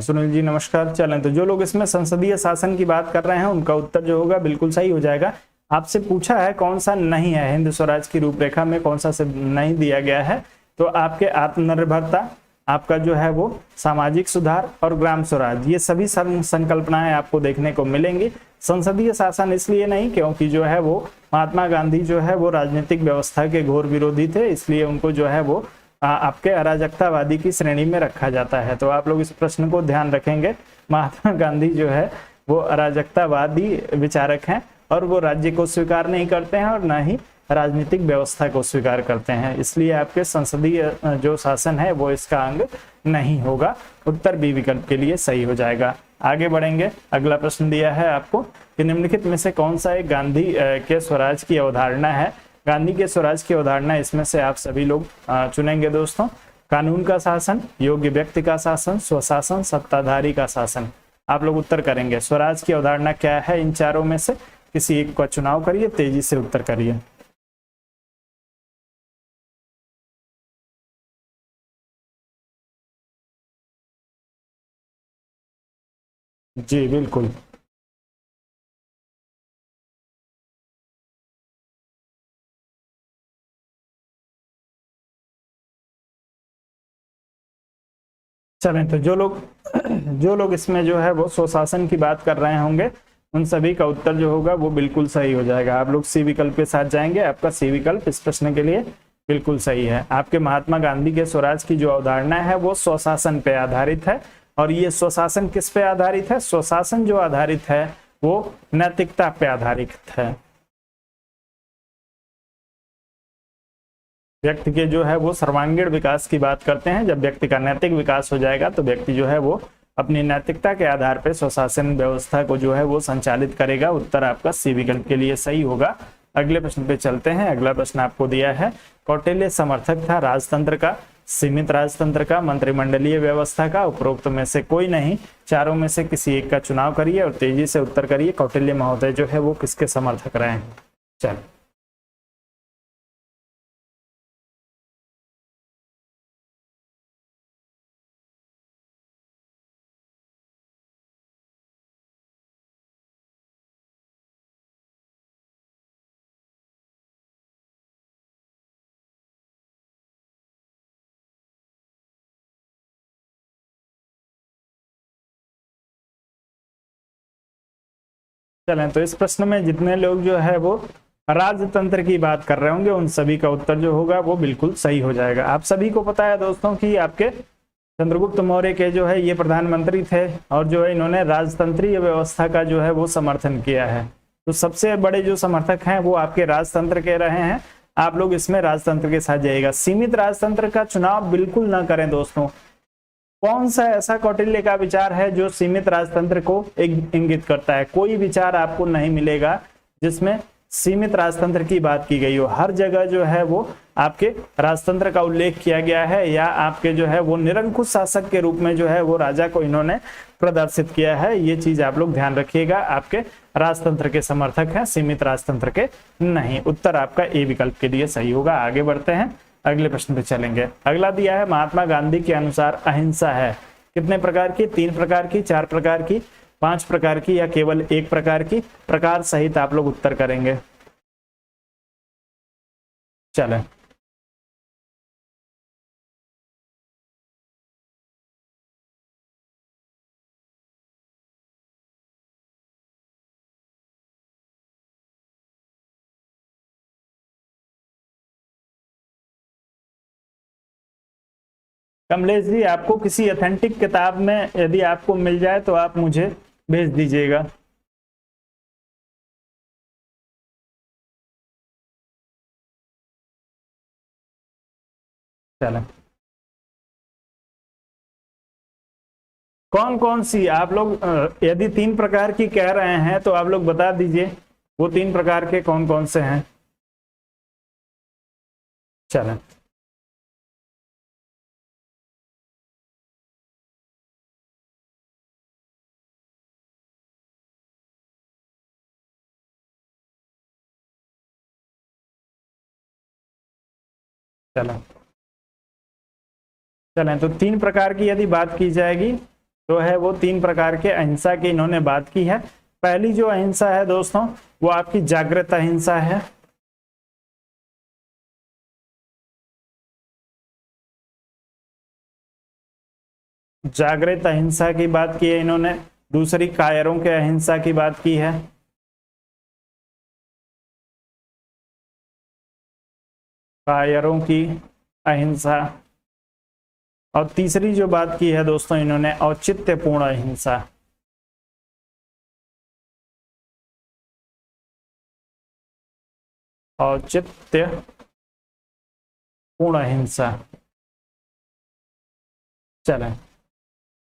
सुनील जी नमस्कार। चलें, तो जो लोग इसमें संसदीय शासन की बात कर रहे हैं उनका उत्तर जो होगा बिल्कुल सही हो जाएगा। आपसे पूछा है कौन सा नहीं है, हिंद स्वराज की रूपरेखा में कौन सा से नहीं दिया गया है, तो आपके आत्मनिर्भरता, आपका जो है वो सामाजिक सुधार और ग्राम स्वराज, ये सभी संकल्पनाएं आपको देखने को मिलेंगी। संसदीय शासन इसलिए नहीं क्योंकि जो है वो महात्मा गांधी जो है वो राजनीतिक व्यवस्था के घोर विरोधी थे, इसलिए उनको जो है वो आपके अराजकतावादी की श्रेणी में रखा जाता है। तो आप लोग इस प्रश्न को ध्यान रखेंगे। महात्मा गांधी जो है वो अराजकतावादी विचारक हैं और वो राज्य को स्वीकार नहीं करते हैं और ना ही राजनीतिक व्यवस्था को स्वीकार करते हैं, इसलिए आपके संसदीय जो शासन है वो इसका अंग नहीं होगा। उत्तर बी विकल्प के लिए सही हो जाएगा। आगे बढ़ेंगे, अगला प्रश्न दिया है आपको कि निम्नलिखित में से कौन सा एक गांधी के स्वराज की अवधारणा है। गांधी के स्वराज की अवधारणा, इसमें से आप सभी लोग चुनेंगे दोस्तों। कानून का शासन, योग्य व्यक्ति का शासन, स्वशासन, सत्ताधारी का शासन। आप लोग उत्तर करेंगे। स्वराज की अवधारणा क्या है, इन चारों में से किसी एक का चुनाव करिए, तेजी से उत्तर करिए। जी बिल्कुल, चलें, तो जो लोग इसमें जो है वो स्वशासन की बात कर रहे होंगे उन सभी का उत्तर जो होगा वो बिल्कुल सही हो जाएगा। आप लोग सी विकल्प के साथ जाएंगे। आपका सी विकल्प इस प्रश्न के लिए बिल्कुल सही है। आपके महात्मा गांधी के स्वराज की जो अवधारणा है वो स्वशासन पे आधारित है। और ये स्वशासन किस पे आधारित है? स्वशासन जो आधारित है वो नैतिकता पे आधारित है। व्यक्ति के जो है वो सर्वांगीण विकास की बात करते हैं। जब व्यक्ति का नैतिक विकास हो जाएगा तो व्यक्ति जो है वो अपनी नैतिकता के आधार पर स्वशासन व्यवस्था को जो है वो संचालित करेगा। उत्तर आपका सी विकल्प के लिए सही होगा। अगले प्रश्न पे चलते हैं। अगला प्रश्न आपको दिया है, कौटिल्य समर्थक था राजतंत्र का, सीमित राजतंत्र का, मंत्रिमंडलीय व्यवस्था का, उपरोक्त में से कोई नहीं, चारों में से किसी एक का चुनाव करिए और तेजी से उत्तर करिए। कौटिल्य महोदय जो है वो किसके समर्थक रहे हैं? चलो चलें, तो इस प्रश्न में जितने लोग जो है वो राजतंत्र की बात कर रहे होंगे उन सभी का उत्तर जो होगा वो बिल्कुल सही हो जाएगा। आप सभी को पता है दोस्तों कि आपके चंद्रगुप्त मौर्य के जो है ये प्रधानमंत्री थे और जो है इन्होंने राजतंत्रीय व्यवस्था का जो है वो समर्थन किया है। तो सबसे बड़े जो समर्थक हैं वो आपके राजतंत्र के रहे हैं। आप लोग इसमें राजतंत्र के साथ जाइएगा। सीमित राजतंत्र का चुनाव बिल्कुल ना करें दोस्तों। कौन सा ऐसा कौटिल्य का विचार है जो सीमित राजतंत्र को इंगित करता है? कोई विचार आपको नहीं मिलेगा जिसमें सीमित राजतंत्र की बात की गई हो। हर जगह जो है वो आपके राजतंत्र का उल्लेख किया गया है या आपके जो है वो निरंकुश शासक के रूप में जो है वो राजा को इन्होंने प्रदर्शित किया है। ये चीज आप लोग ध्यान रखिएगा। आपके राजतंत्र के समर्थक हैं, सीमित राजतंत्र के नहीं। उत्तर आपका ए विकल्प के लिए सही होगा। आगे बढ़ते हैं, अगले प्रश्न पे चलेंगे। अगला दिया है, महात्मा गांधी के अनुसार अहिंसा है कितने प्रकार की? 3 प्रकार की, 4 प्रकार की, 5 प्रकार की या केवल 1 प्रकार की? प्रकार सहित आप लोग उत्तर करेंगे। चलें, कमलेश जी आपको किसी ऑथेंटिक किताब में यदि आपको मिल जाए तो आप मुझे भेज दीजिएगा। चलें, कौन कौन सी आप लोग यदि 3 प्रकार की कह रहे हैं तो आप लोग बता दीजिए वो 3 प्रकार के कौन कौन से हैं। चलें, चलें, चलें, तो 3 प्रकार की यदि बात की जाएगी तो है वो 3 प्रकार के अहिंसा की इन्होंने बात की है। पहली जो अहिंसा है दोस्तों वो आपकी जागृत अहिंसा है। जागृत अहिंसा की बात की है इन्होंने। दूसरी कायरों के अहिंसा की बात की है। कायरों की अहिंसा। और तीसरी जो बात की है दोस्तों इन्होंने औचित्यपूर्ण अहिंसा। औचित्यपूर्ण अहिंसा। चलें,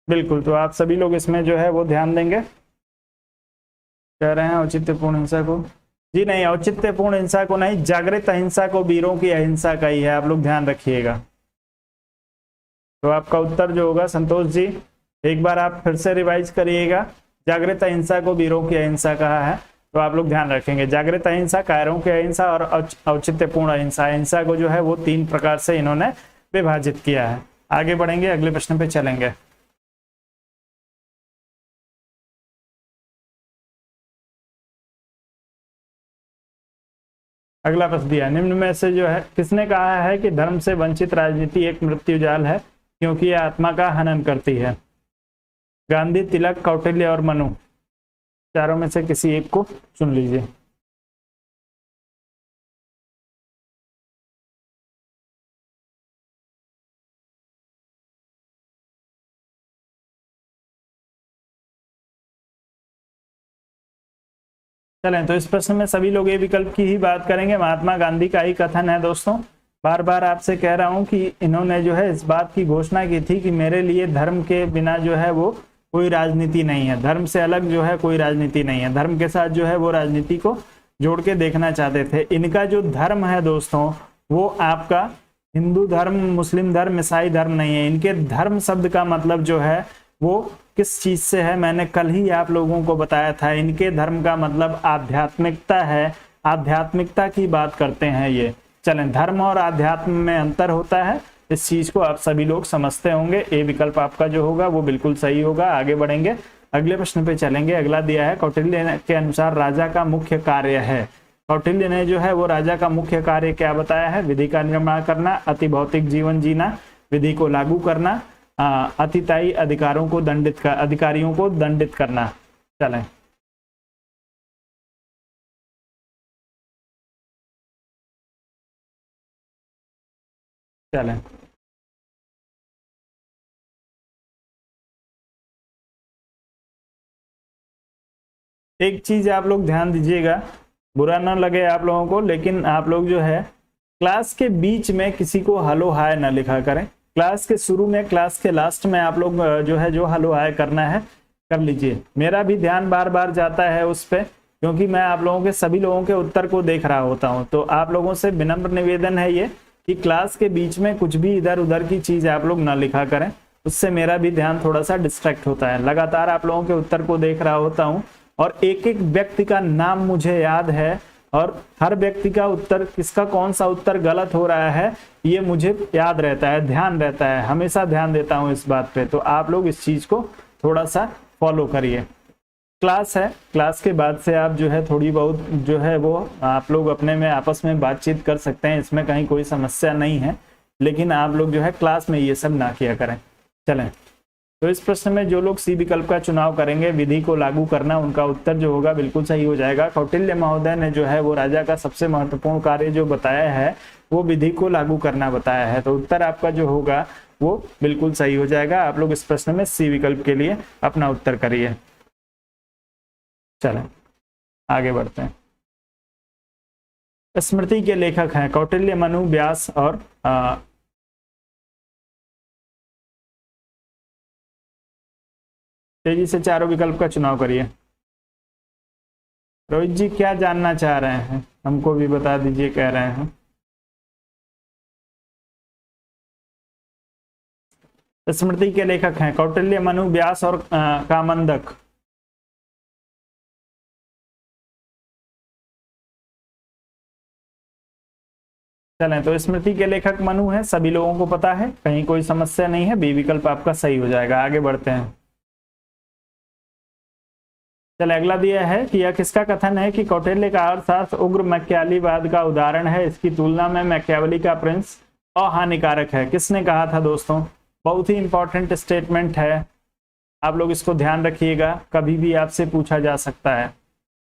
बिल्कुल, तो आप सभी लोग इसमें जो है वो ध्यान देंगे। कह रहे हैं औचित्यपूर्ण हिंसा को, जी नहीं, औचित्यपूर्ण हिंसा को नहीं, जागृत अहिंसा को वीरों की अहिंसा का ही है। आप लोग ध्यान रखिएगा। तो आपका उत्तर जो होगा संतोष जी, एक बार आप फिर से रिवाइज करिएगा। जागृत अहिंसा को वीरों की अहिंसा कहा है, तो आप लोग ध्यान रखेंगे। जागृत अहिंसा, कायरों की अहिंसा और औचित्यपूर्ण अहिंसा। अहिंसा को जो है वो 3 प्रकार से इन्होंने विभाजित किया है। आगे बढ़ेंगे, अगले प्रश्न पे चलेंगे। अगला प्रश्न दिया, निम्न में से जो है किसने कहा है कि धर्म से वंचित राजनीति एक मृत्यु जाल है क्योंकि यह आत्मा का हनन करती है? गांधी, तिलक, कौटिल्य और मनु। चारों में से किसी एक को चुन लीजिए। चलें, तो इस प्रश्न में सभी लोग ए विकल्प की ही बात करेंगे। महात्मा गांधी का ही कथन है दोस्तों। बार बार आपसे कह रहा हूं कि इन्होंने जो है इस बात की घोषणा की थी कि मेरे लिए धर्म के बिना जो है वो कोई राजनीति नहीं है, धर्म से अलग जो है कोई राजनीति नहीं है। धर्म के साथ जो है वो राजनीति को जोड़ के देखना चाहते थे। इनका जो धर्म है दोस्तों वो आपका हिंदू धर्म, मुस्लिम धर्म, ईसाई धर्म नहीं है। इनके धर्म शब्द का मतलब जो है वो किस चीज से है, मैंने कल ही आप लोगों को बताया था। इनके धर्म का मतलब आध्यात्मिकता है, आध्यात्मिकता की बात करते हैं ये। चलें, धर्म और आध्यात्म में अंतर होता है, इस चीज को आप सभी लोग समझते होंगे। ए विकल्प आपका जो होगा वो बिल्कुल सही होगा। आगे बढ़ेंगे, अगले प्रश्न पे चलेंगे। अगला दिया है, कौटिल्य के अनुसार राजा का मुख्य कार्य है। कौटिल्य ने जो है वो राजा का मुख्य कार्य क्या बताया है? विधि का निर्माण करना, अति भौतिक जीवन जीना, विधि को लागू करना, अतिताई अधिकारियों को दंडित करना। चलें, चलें, एक चीज आप लोग ध्यान दीजिएगा, बुरा ना लगे आप लोगों को, लेकिन आप लोग जो है क्लास के बीच में किसी को हेलो हाय ना लिखा करें। क्लास के शुरू में, क्लास के लास्ट में आप लोग जो है जो हेलो हाय करना है कर लीजिए। मेरा भी ध्यान बार बार जाता है उस पर, क्योंकि मैं आप लोगों के सभी लोगों के उत्तर को देख रहा होता हूं। तो आप लोगों से विनम्र निवेदन है ये कि क्लास के बीच में कुछ भी इधर उधर की चीज आप लोग ना लिखा करें, उससे मेरा भी ध्यान थोड़ा सा डिस्ट्रैक्ट होता है। लगातार आप लोगों के उत्तर को देख रहा होता हूं और एक एक व्यक्ति का नाम मुझे याद है, और हर व्यक्ति का उत्तर, किसका कौन सा उत्तर गलत हो रहा है ये मुझे याद रहता है, ध्यान रहता है, हमेशा ध्यान देता हूं इस बात पे। तो आप लोग इस चीज को थोड़ा सा फॉलो करिए। क्लास है, क्लास के बाद से आप जो है थोड़ी बहुत जो है वो आप लोग अपने में आपस में बातचीत कर सकते हैं, इसमें कहीं कोई समस्या नहीं है, लेकिन आप लोग जो है क्लास में ये सब ना किया करें। चलें, तो इस प्रश्न में जो लोग सी विकल्प का चुनाव करेंगे, विधि को लागू करना, उनका उत्तर जो होगा बिल्कुल सही हो जाएगा। कौटिल्य महोदय ने जो है वो राजा का सबसे महत्वपूर्ण कार्य जो बताया है वो विधि को लागू करना बताया है। तो उत्तर आपका जो होगा वो बिल्कुल सही हो जाएगा। आप लोग इस प्रश्न में सी विकल्प के लिए अपना उत्तर करिए। चलें, आगे बढ़ते हैं। स्मृति के लेखक हैं कौटिल्य, मनु, व्यास और तेजी से चारों विकल्प का चुनाव करिए। रोहित जी क्या जानना चाह रहे हैं, हमको भी बता दीजिए, कह रहे हैं। स्मृति के लेखक हैं कौटिल्य, मनु, व्यास और कामंदक। चलें, तो स्मृति के लेखक मनु है, सभी लोगों को पता है, कहीं कोई समस्या नहीं है। बी विकल्प आपका सही हो जाएगा। आगे बढ़ते हैं। चल, अगला दिया है कि यह किसका कथन है कि कौटिल्य का अर्थशास्त्र उग्र मैकियावलीवाद का उदाहरण है, इसकी तुलना में मैकियावली का प्रिंस अहानिकारक है। किसने कहा था दोस्तों? बहुत ही इंपॉर्टेंट स्टेटमेंट है, आप लोग इसको ध्यान रखिएगा, कभी भी आपसे पूछा जा सकता है।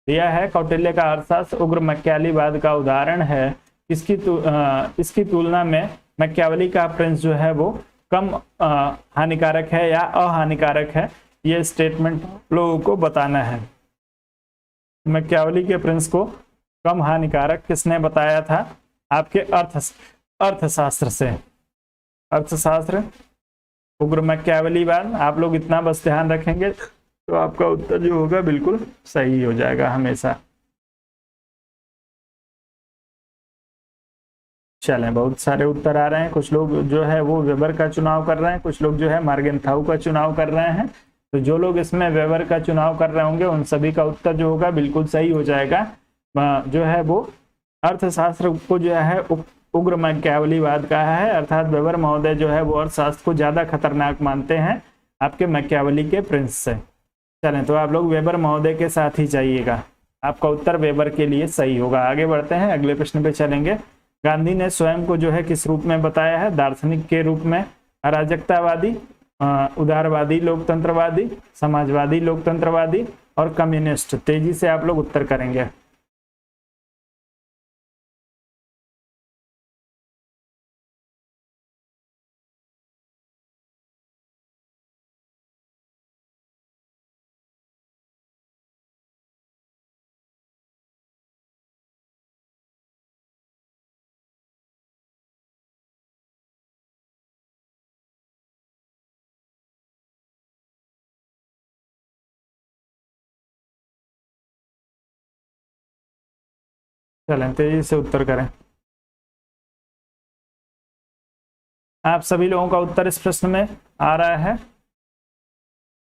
दिया है कौटिल्य का अर्थशास्त्र उग्र मैकियावलीवाद का उदाहरण है, इसकी तुलना में मैकियावली का प्रिंस जो है वो कम हानिकारक है या अहानिकारक है। ये स्टेटमेंट लोगों को बताना है। मैकियावली के प्रिंस को कम हानिकारक किसने बताया था? आपके अर्थशास्त्र से, अर्थशास्त्र उग्र मैकियावलीवाद। आप लोग इतना बस ध्यान रखेंगे तो आपका उत्तर जो होगा बिल्कुल सही हो जाएगा हमेशा। चलें, बहुत सारे उत्तर आ रहे हैं। कुछ लोग जो है वो वेबर का चुनाव कर रहे हैं, कुछ लोग जो है मार्गेनथाउ का चुनाव कर रहे हैं। तो जो लोग इसमें वेबर का चुनाव कर रहे होंगे उन सभी का उत्तर जो होगा बिल्कुल सही हो जाएगा। जो है वो अर्थशास्त्र को जो है उग्र मैकियावलीवाद कहा है, अर्थात वेबर महोदय जो है वो अर्थशास्त्र को ज्यादा खतरनाक मानते हैं आपके मैकियावली के प्रिंस से। चलें, तो आप लोग वेबर महोदय के साथ ही जाइएगा, आपका उत्तर वेबर के लिए सही होगा। आगे बढ़ते हैं, अगले प्रश्न पे चलेंगे। गांधी ने स्वयं को जो है किस रूप में बताया है? दार्शनिक के रूप में, अराजकतावादी, उदारवादी लोकतंत्रवादी, समाजवादी लोकतंत्रवादी और कम्युनिस्ट। तेजी से आप लोग उत्तर करेंगे। चलें तेजी से उत्तर करें। आप सभी लोगों का उत्तर इस प्रश्न में आ रहा है।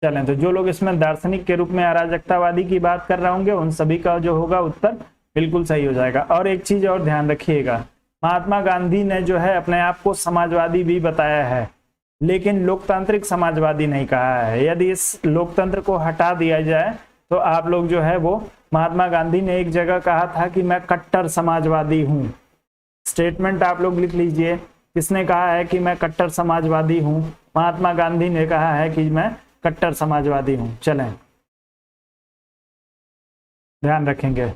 चलें, तो जो लोग इसमें दार्शनिक के रूप में अराजकतावादी की बात कर रहे होंगे उन सभी का जो होगा उत्तर बिल्कुल सही हो जाएगा। और एक चीज और ध्यान रखिएगा, महात्मा गांधी ने जो है अपने आप को समाजवादी भी बताया है, लेकिन लोकतांत्रिक समाजवादी नहीं कहा है। यदि इस लोकतंत्र को हटा दिया जाए तो आप लोग जो है वो, महात्मा गांधी ने एक जगह कहा था कि मैं कट्टर समाजवादी हूं। स्टेटमेंट आप लोग लिख लीजिए, किसने कहा है कि मैं कट्टर समाजवादी हूं? महात्मा गांधी ने कहा है कि मैं कट्टर समाजवादी हूं। चलें, ध्यान रखेंगे।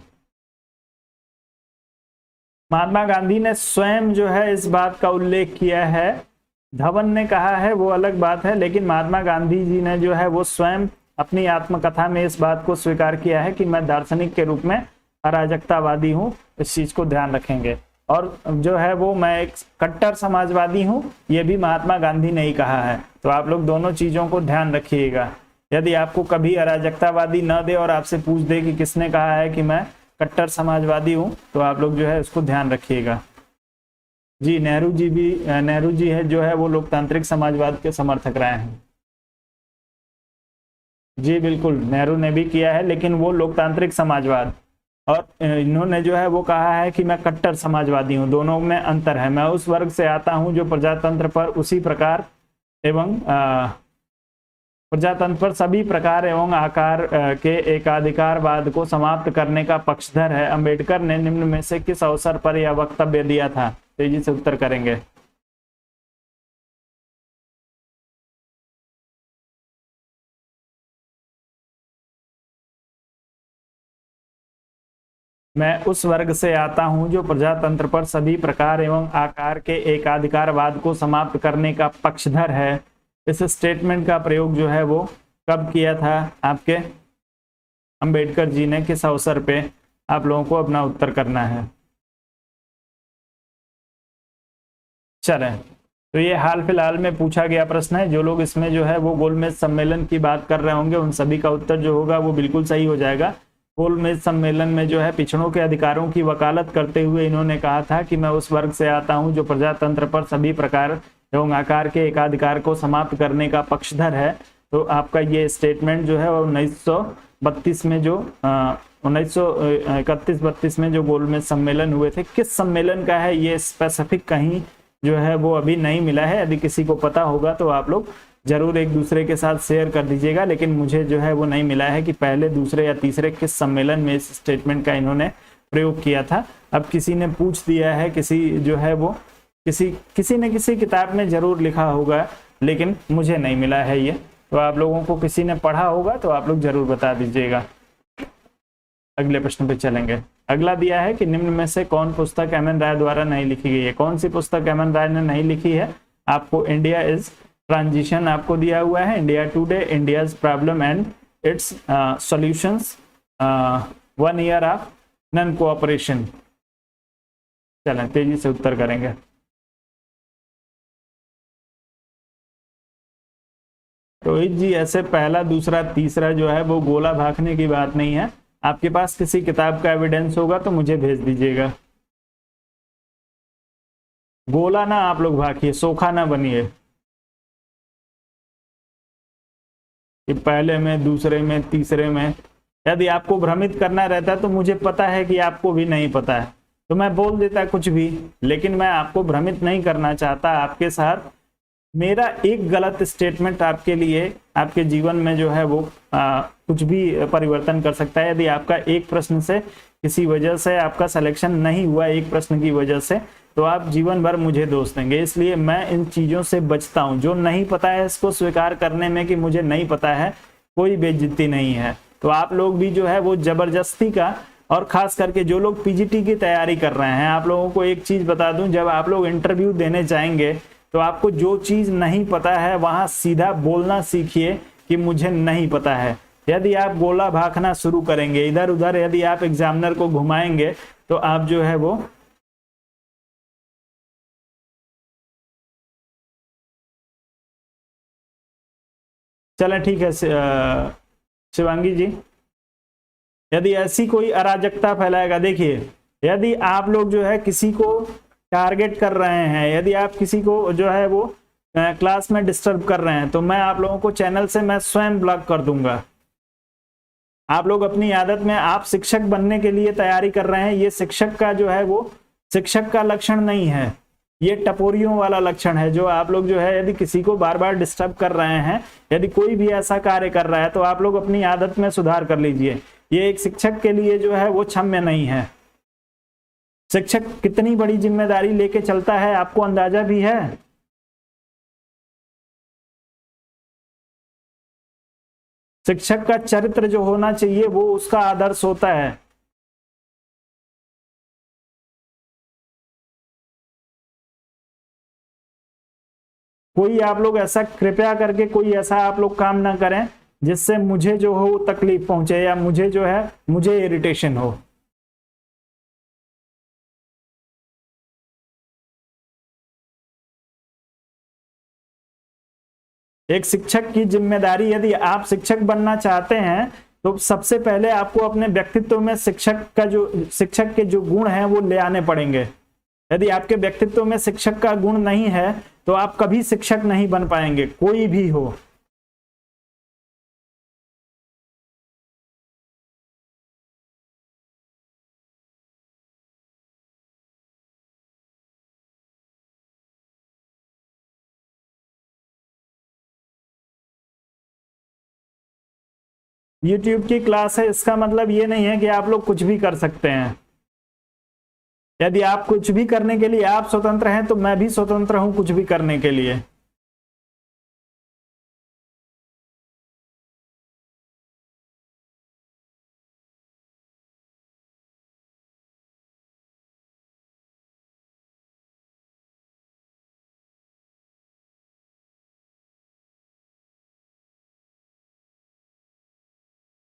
महात्मा गांधी ने स्वयं जो है इस बात का उल्लेख किया है, धवन ने कहा है वो अलग बात है, लेकिन महात्मा गांधी जी ने जो है वो स्वयं अपनी आत्मकथा में इस बात को स्वीकार किया है कि मैं दार्शनिक के रूप में अराजकतावादी हूं। इस चीज को ध्यान रखेंगे। और जो है वो मैं एक कट्टर समाजवादी हूं, ये भी महात्मा गांधी ने ही कहा है। तो आप लोग दोनों चीजों को ध्यान रखिएगा। यदि आपको कभी अराजकतावादी न दे और आपसे पूछ दे कि किसने कहा है कि मैं कट्टर समाजवादी हूं, तो आप लोग जो है उसको ध्यान रखिएगा। जी, नेहरू जी भी, नेहरू जी है जो है वो लोकतांत्रिक समाजवाद के समर्थक रहे हैं। जी बिल्कुल, नेहरू ने भी किया है, लेकिन वो लोकतांत्रिक समाजवाद, और इन्होंने जो है वो कहा है कि मैं कट्टर समाजवादी हूँ। दोनों में अंतर है। मैं उस वर्ग से आता हूँ जो प्रजातंत्र पर उसी प्रकार एवं प्रजातंत्र पर सभी प्रकार एवं आकार के एकाधिकारवाद को समाप्त करने का पक्षधर है। अंबेडकर ने निम्न में से किस अवसर पर यह वक्तव्य दिया था? तेजी से उत्तर करेंगे। मैं उस वर्ग से आता हूं जो प्रजातंत्र पर सभी प्रकार एवं आकार के एकाधिकारवाद को समाप्त करने का पक्षधर है। इस स्टेटमेंट का प्रयोग जो है वो कब किया था आपके अंबेडकर जी ने? किस अवसर पे? आप लोगों को अपना उत्तर करना है। चलें, तो ये हाल फिलहाल में पूछा गया प्रश्न है। जो लोग इसमें जो है वो गोलमेज सम्मेलन की बात कर रहे होंगे उन सभी का उत्तर जो होगा वो बिल्कुल सही हो जाएगा। गोलमेज सम्मेलन में जो है पिछड़ों के अधिकारों की वकालत करते हुए इन्होंने कहा था कि मैं उस वर्ग से आता हूं जो प्रजातंत्र पर सभी प्रकार एवं आकार के एकाधिकार को समाप्त करने का पक्षधर है। तो आपका ये स्टेटमेंट जो है वो 1932 में जो 1931-32 में जो गोलमेज सम्मेलन हुए थे, किस सम्मेलन का है ये स्पेसिफिक कहीं जो है वो अभी नहीं मिला है। यदि किसी को पता होगा तो आप लोग जरूर एक दूसरे के साथ शेयर कर दीजिएगा, लेकिन मुझे जो है वो नहीं मिला है कि पहले, दूसरे या तीसरे किस सम्मेलन में इस स्टेटमेंट का इन्होंने प्रयोग किया था। अब किसी ने पूछ दिया है, किसी जो है वो किसी ने किसी किताब में जरूर लिखा होगा, लेकिन मुझे नहीं मिला है ये। तो आप लोगों को किसी ने पढ़ा होगा तो आप लोग जरूर बता दीजिएगा। अगले प्रश्न पे चलेंगे। अगला दिया है कि निम्न में से कौन पुस्तक एम.एन. राय द्वारा नहीं लिखी गई है? कौन सी पुस्तक एम.एन. राय ने नहीं लिखी है? आपको इंडिया इज ट्रांजिशन आपको दिया हुआ है, India today, India's problem and it's solutions, 1 year of non cooperation. चलें, तेजी से उत्तर करेंगे। रोहित जी, ऐसे पहला, दूसरा, तीसरा जो है वो गोला भागने की बात नहीं है। आपके पास किसी किताब का एविडेंस होगा तो मुझे भेज दीजिएगा। गोला ना आप लोग भागिए, सोखा ना बनिए कि पहले में, दूसरे में, तीसरे में। यदि आपको भ्रमित करना रहता है तो मुझे पता है कि आपको भी नहीं पता है, तो मैं बोल देता कुछ भी, लेकिन मैं आपको भ्रमित नहीं करना चाहता। आपके साथ मेरा एक गलत स्टेटमेंट आपके लिए, आपके जीवन में जो है वो कुछ भी परिवर्तन कर सकता है। यदि आपका एक प्रश्न से किसी वजह से आपका सिलेक्शन नहीं हुआ, एक प्रश्न की वजह से, तो आप जीवन भर मुझे दोष देंगे। इसलिए मैं इन चीजों से बचता हूं। जो नहीं पता है इसको स्वीकार करने में कि मुझे नहीं पता है, कोई बेइज्जती नहीं है। तो आप लोग भी जो है वो जबरदस्ती का, और खास करके जो लोग पीजीटी की तैयारी कर रहे हैं, आप लोगों को एक चीज बता दूं, जब आप लोग इंटरव्यू देने जाएंगे तो आपको जो चीज नहीं पता है वहां सीधा बोलना सीखिए कि मुझे नहीं पता है। यदि आप गोला भागना शुरू करेंगे, इधर उधर यदि आप एग्जामिनर को घुमाएंगे, तो आप जो है वो चलें, ठीक है शिवांगी जी, यदि ऐसी कोई अराजकता फैलाएगा, देखिए यदि आप लोग जो है किसी को टारगेट कर रहे हैं, यदि आप किसी को जो है वो क्लास में डिस्टर्ब कर रहे हैं, तो मैं आप लोगों को चैनल से मैं स्वयं ब्लॉक कर दूंगा। आप लोग अपनी आदत में, आप शिक्षक बनने के लिए तैयारी कर रहे हैं, ये शिक्षक का जो है वो शिक्षक का लक्षण नहीं है, ये टपोरियों वाला लक्षण है। जो आप लोग जो है यदि किसी को बार बार डिस्टर्ब कर रहे हैं, यदि कोई भी ऐसा कार्य कर रहा है, तो आप लोग अपनी आदत में सुधार कर लीजिए। ये एक शिक्षक के लिए जो है वो क्षम्य नहीं है। शिक्षक कितनी बड़ी जिम्मेदारी लेके चलता है, आपको अंदाजा भी है। शिक्षक का चरित्र जो होना चाहिए वो उसका आदर्श होता है। कोई आप लोग ऐसा कृपया करके कोई ऐसा आप लोग काम ना करें जिससे मुझे जो हो तकलीफ पहुंचे या मुझे जो है मुझे इरिटेशन हो। एक शिक्षक की जिम्मेदारी, यदि आप शिक्षक बनना चाहते हैं तो सबसे पहले आपको अपने व्यक्तित्व में शिक्षक के जो गुण हैं वो ले आने पड़ेंगे। यदि आपके व्यक्तित्व में शिक्षक का गुण नहीं है तो आप कभी शिक्षक नहीं बन पाएंगे, कोई भी हो। YouTube की क्लास है, इसका मतलब ये नहीं है कि आप लोग कुछ भी कर सकते हैं। यदि आप कुछ भी करने के लिए आप स्वतंत्र हैं, तो मैं भी स्वतंत्र हूं कुछ भी करने के लिए।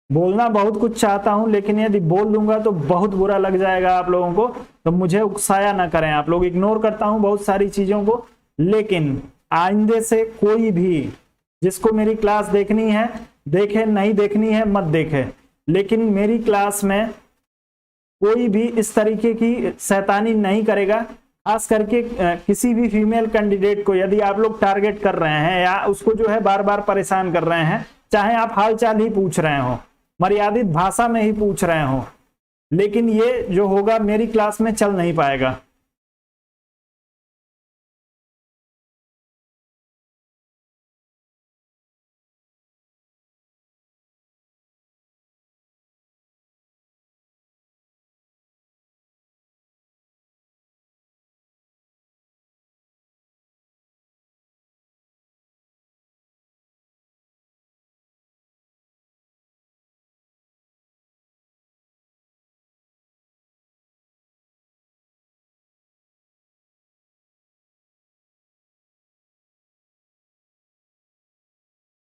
बोलना बहुत कुछ चाहता हूं, लेकिन यदि बोल दूंगा तो बहुत बुरा लग जाएगा आप लोगों को, तो मुझे उकसाया ना करें। आप लोग इग्नोर करता हूं बहुत सारी चीजों को, लेकिन आइंदे से कोई भी जिसको मेरी क्लास देखनी है देखे, नहीं देखनी है मत देखे, लेकिन मेरी क्लास में कोई भी इस तरीके की शैतानी नहीं करेगा। खास करके किसी भी फीमेल कैंडिडेट को यदि आप लोग टारगेट कर रहे हैं या उसको जो है बार बार परेशान कर रहे हैं, चाहे आप हालचाल ही पूछ रहे हो, मर्यादित भाषा में ही पूछ रहे हो, लेकिन ये जो होगा मेरी क्लास में चल नहीं पाएगा।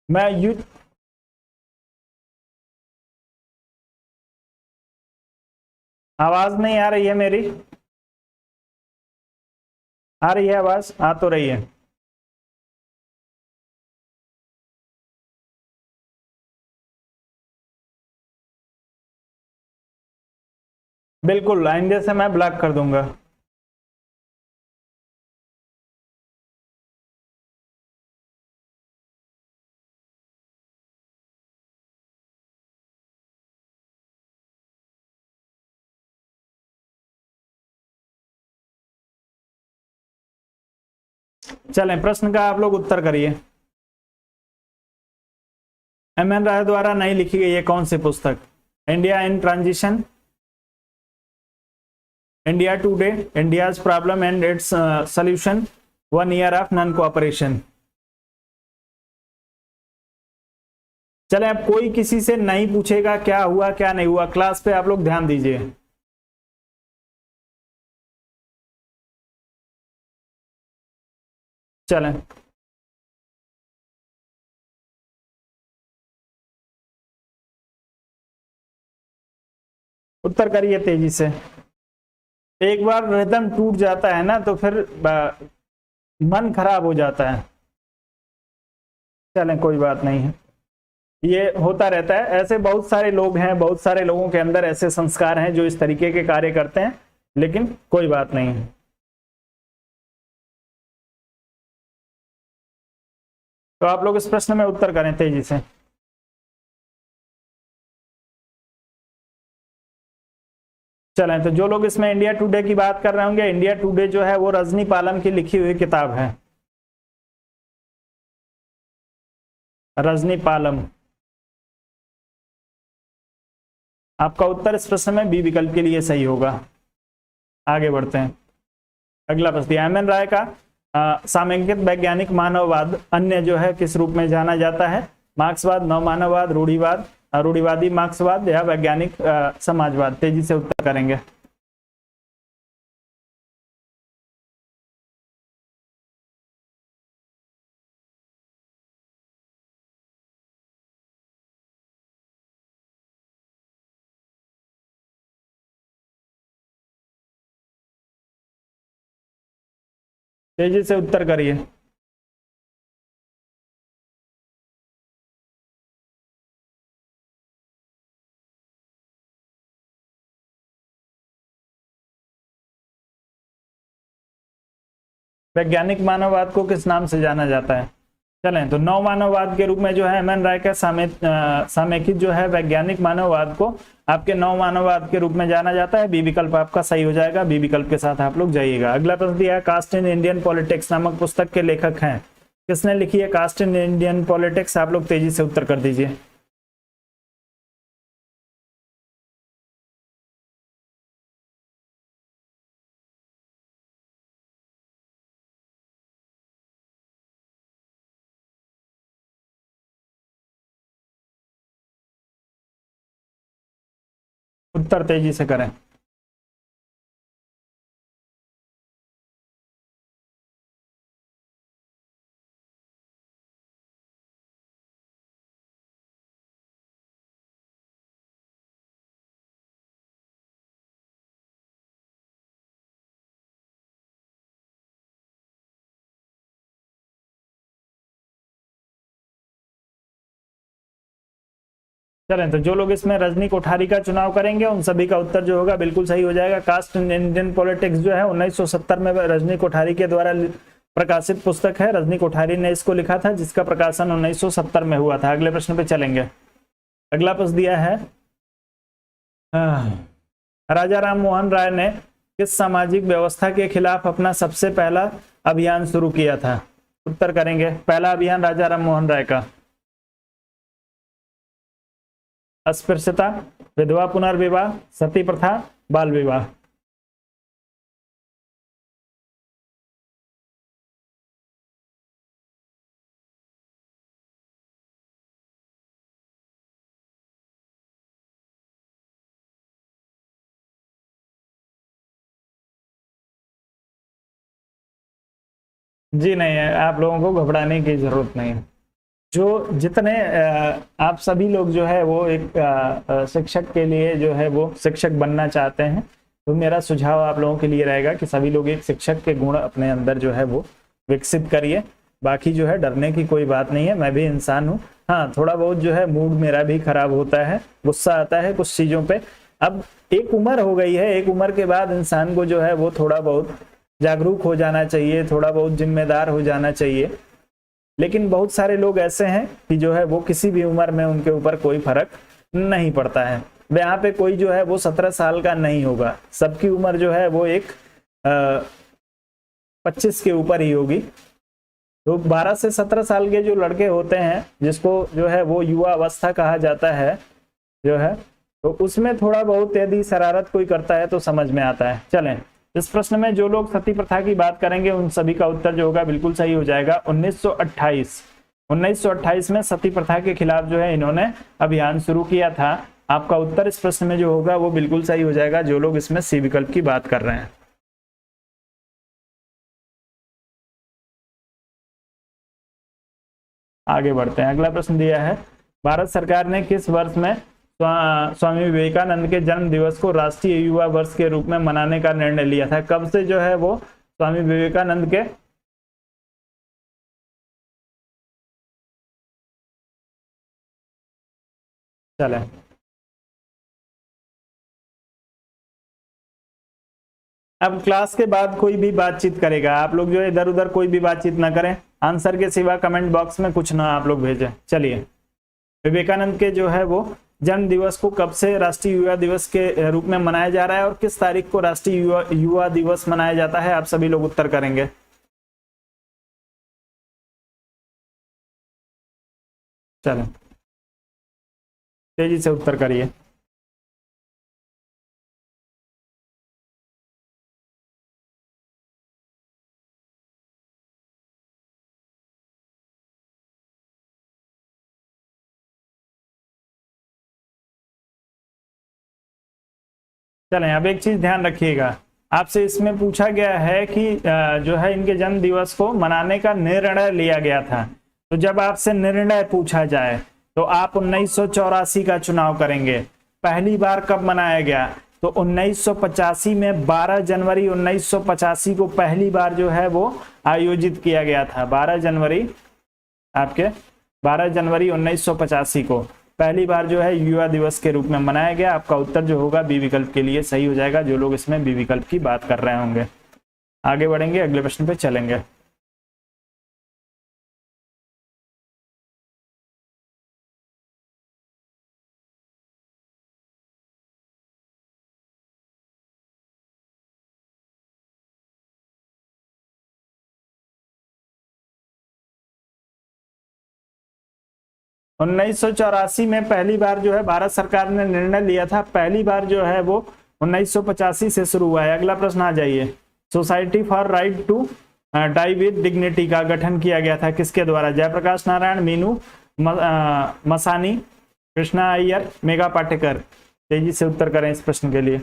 मैं यू आवाज नहीं आ रही है मेरी? आ रही है आवाज? आ तो रही है। बिल्कुल, आइंदे से मैं ब्लॉक कर दूंगा। चलें, प्रश्न का आप लोग उत्तर करिए। एम.एन. राय द्वारा नहीं लिखी गई है कौन सी पुस्तक? India in transition, India today, India's problem and it's solution, 1 year of non cooperation. चले, अब कोई किसी से नहीं पूछेगा क्या हुआ क्या नहीं हुआ, क्लास पे आप लोग ध्यान दीजिए। चलें, उत्तर करिए तेजी से। एक बार रिदम टूट जाता है ना तो फिर मन खराब हो जाता है। चलें, कोई बात नहीं है। ये होता रहता है। ऐसे बहुत सारे लोग हैं, बहुत सारे लोगों के अंदर ऐसे संस्कार हैं जो इस तरीके के कार्य करते हैं, लेकिन कोई बात नहीं है। तो आप लोग इस प्रश्न में उत्तर करें तेजी से। चलें, तो जो लोग इसमें इंडिया टुडे की बात कर रहे होंगे, इंडिया टुडे जो है वो रजनी पालम की लिखी हुई किताब है। रजनी पालम। आपका उत्तर इस प्रश्न में बी विकल्प के लिए सही होगा। आगे बढ़ते हैं। अगला प्रश्न, एम एन राय का सामयिक वैज्ञानिक मानववाद अन्य जो है किस रूप में जाना जाता है? मार्क्सवाद, नवमानववाद, रूढ़िवाद, रूढ़िवादी मार्क्सवाद या वैज्ञानिक समाजवाद? तेजी से उत्तर करेंगे। तेजी से उत्तर करिए। वैज्ञानिक मानववाद को किस नाम से जाना जाता है? चलें, तो नव मानववाद के रूप में जो है एम एन राय का सामयिक जो है वैज्ञानिक मानववाद को आपके नव मानववाद के रूप में जाना जाता है। बी विकल्प आपका सही हो जाएगा, बी विकल्प के साथ आप लोग जाइएगा। अगला प्रश्न दिया है, कास्ट इन इंडियन पॉलिटिक्स नामक पुस्तक के लेखक हैं। किसने लिखी है कास्ट इन इंडियन पॉलिटिक्स? आप लोग तेजी से उत्तर कर दीजिए। उत्तर तेजी से करें। चलें, तो जो लोग इसमें रजनी कोठारी का चुनाव करेंगे उन सभी का उत्तर जो होगा बिल्कुल सही हो जाएगा। कास्ट इन इंडियन पॉलिटिक्स जो है 1970 में रजनी कोठारी के द्वारा प्रकाशित पुस्तक है। रजनी कोठारी ने इसको लिखा था, जिसका प्रकाशन 1970 में हुआ था। अगले प्रश्न पे चलेंगे। अगला प्रश्न दिया है, राजा राम मोहन राय ने किस सामाजिक व्यवस्था के खिलाफ अपना सबसे पहला अभियान शुरू किया था? उत्तर करेंगे। पहला अभियान राजा राम मोहन राय का। अस्पृश्यता, विधवा पुनर्विवाह, सती प्रथा, बाल विवाह? जी नहीं है, आप लोगों को घबराने की जरूरत नहीं है। जो जितने आप सभी लोग जो है वो एक शिक्षक के लिए जो है वो शिक्षक बनना चाहते हैं, तो मेरा सुझाव आप लोगों के लिए रहेगा कि सभी लोग एक शिक्षक के गुण अपने अंदर जो है वो विकसित करिए। बाकी जो है डरने की कोई बात नहीं है, मैं भी इंसान हूँ। हाँ, थोड़ा बहुत जो है मूड मेरा भी खराब होता है, गुस्सा आता है कुछ चीज़ों पे। अब एक उम्र हो गई है, एक उम्र के बाद इंसान को जो है वो थोड़ा बहुत जागरूक हो जाना चाहिए, थोड़ा बहुत जिम्मेदार हो जाना चाहिए। लेकिन बहुत सारे लोग ऐसे हैं कि जो है वो किसी भी उम्र में उनके ऊपर कोई फर्क नहीं पड़ता है। यहाँ पे कोई जो है वो 17 साल का नहीं होगा, सबकी उम्र जो है वो एक 25 के ऊपर ही होगी। तो 12 से 17 साल के जो लड़के होते हैं, जिसको जो है वो युवा अवस्था कहा जाता है जो है, तो उसमें थोड़ा बहुत यदि शरारत कोई करता है तो समझ में आता है। चलें, इस प्रश्न में जो लोग सती प्रथा की बात करेंगे उन सभी का उत्तर जो होगा बिल्कुल सही हो जाएगा। 1928 में सती प्रथा के खिलाफ जो है इन्होंने अभियान शुरू किया था। आपका उत्तर इस प्रश्न में जो होगा वो बिल्कुल सही हो जाएगा, जो लोग इसमें सी विकल्प की बात कर रहे हैं। आगे बढ़ते हैं। अगला प्रश्न दिया है, भारत सरकार ने किस वर्ष में स्वामी विवेकानंद के जन्म दिवस को राष्ट्रीय युवा वर्ष के रूप में मनाने का निर्णय लिया था? कब से जो है वो स्वामी विवेकानंद के चले, अब क्लास के बाद कोई भी बातचीत करेगा, आप लोग जो है इधर उधर कोई भी बातचीत ना करें, आंसर के सिवा कमेंट बॉक्स में कुछ ना आप लोग भेजें। चलिए, विवेकानंद के जो है वो जन्म दिवस को कब से राष्ट्रीय युवा दिवस के रूप में मनाया जा रहा है और किस तारीख को राष्ट्रीय युवा दिवस मनाया जाता है, आप सभी लोग उत्तर करेंगे। चलें, तेजी से उत्तर करिए। चलें, अब एक चीज ध्यान रखिएगा, आपसे इसमें पूछा गया है कि जो है इनके जन्म दिवस को मनाने का निर्णय लिया गया था। तो जब आपसे निर्णय पूछा जाए तो आप 1984 का चुनाव करेंगे। पहली बार कब मनाया गया? तो 1985 में 12 जनवरी 1985 को पहली बार जो है वो आयोजित किया गया था। 12 जनवरी 1985 को पहली बार जो है युवा दिवस के रूप में मनाया गया। आपका उत्तर जो होगा बी विकल्प के लिए सही हो जाएगा, जो लोग इसमें बी विकल्प की बात कर रहे होंगे। आगे बढ़ेंगे, अगले प्रश्न पे चलेंगे। उन्नीस में पहली बार जो है भारत सरकार ने निर्णय लिया था। पहली बार जो है वो 1985 से शुरू हुआ है। अगला प्रश्न आ जाइए। Society for right to die with dignity का गठन किया गया था किसके द्वारा? जयप्रकाश नारायण, मीनू मसानी, कृष्णा अय्यर, मेघा पाटेकर। तेजी से उत्तर करें इस प्रश्न के लिए।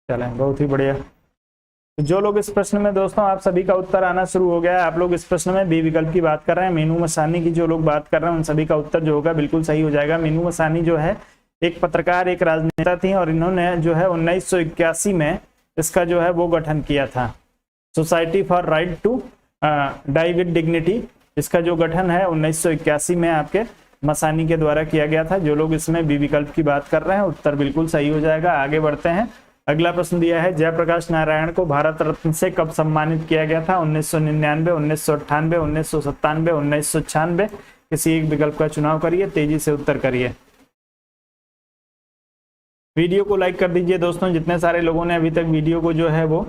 चलें, बहुत ही बढ़िया। तो जो लोग इस प्रश्न में दोस्तों आप सभी का उत्तर आना शुरू हो गया है, आप लोग इस प्रश्न में बी विकल्प की बात कर रहे हैं। मीनू मसानी की जो लोग बात कर रहे हैं उन सभी का उत्तर जो होगा बिल्कुल सही हो जाएगा। मीनू मसानी जो है एक पत्रकार, एक राजनेता थी और इन्होंने जो है 1981 में इसका जो है वो गठन किया था। Society for right to die with dignity, इसका जो गठन है 1981 में आपके मसानी के द्वारा किया गया था। जो लोग इसमें बी विकल्प की बात कर रहे हैं उत्तर बिल्कुल सही हो जाएगा। आगे बढ़ते हैं। अगला प्रश्न दिया है, जयप्रकाश नारायण को भारत रत्न से कब सम्मानित किया गया था? 1999, 1998, 1997, 1996। किसी एक विकल्प का चुनाव करिए, तेजी से उत्तर करिए। वीडियो को लाइक कर दीजिए दोस्तों, जितने सारे लोगों ने अभी तक वीडियो को जो है वो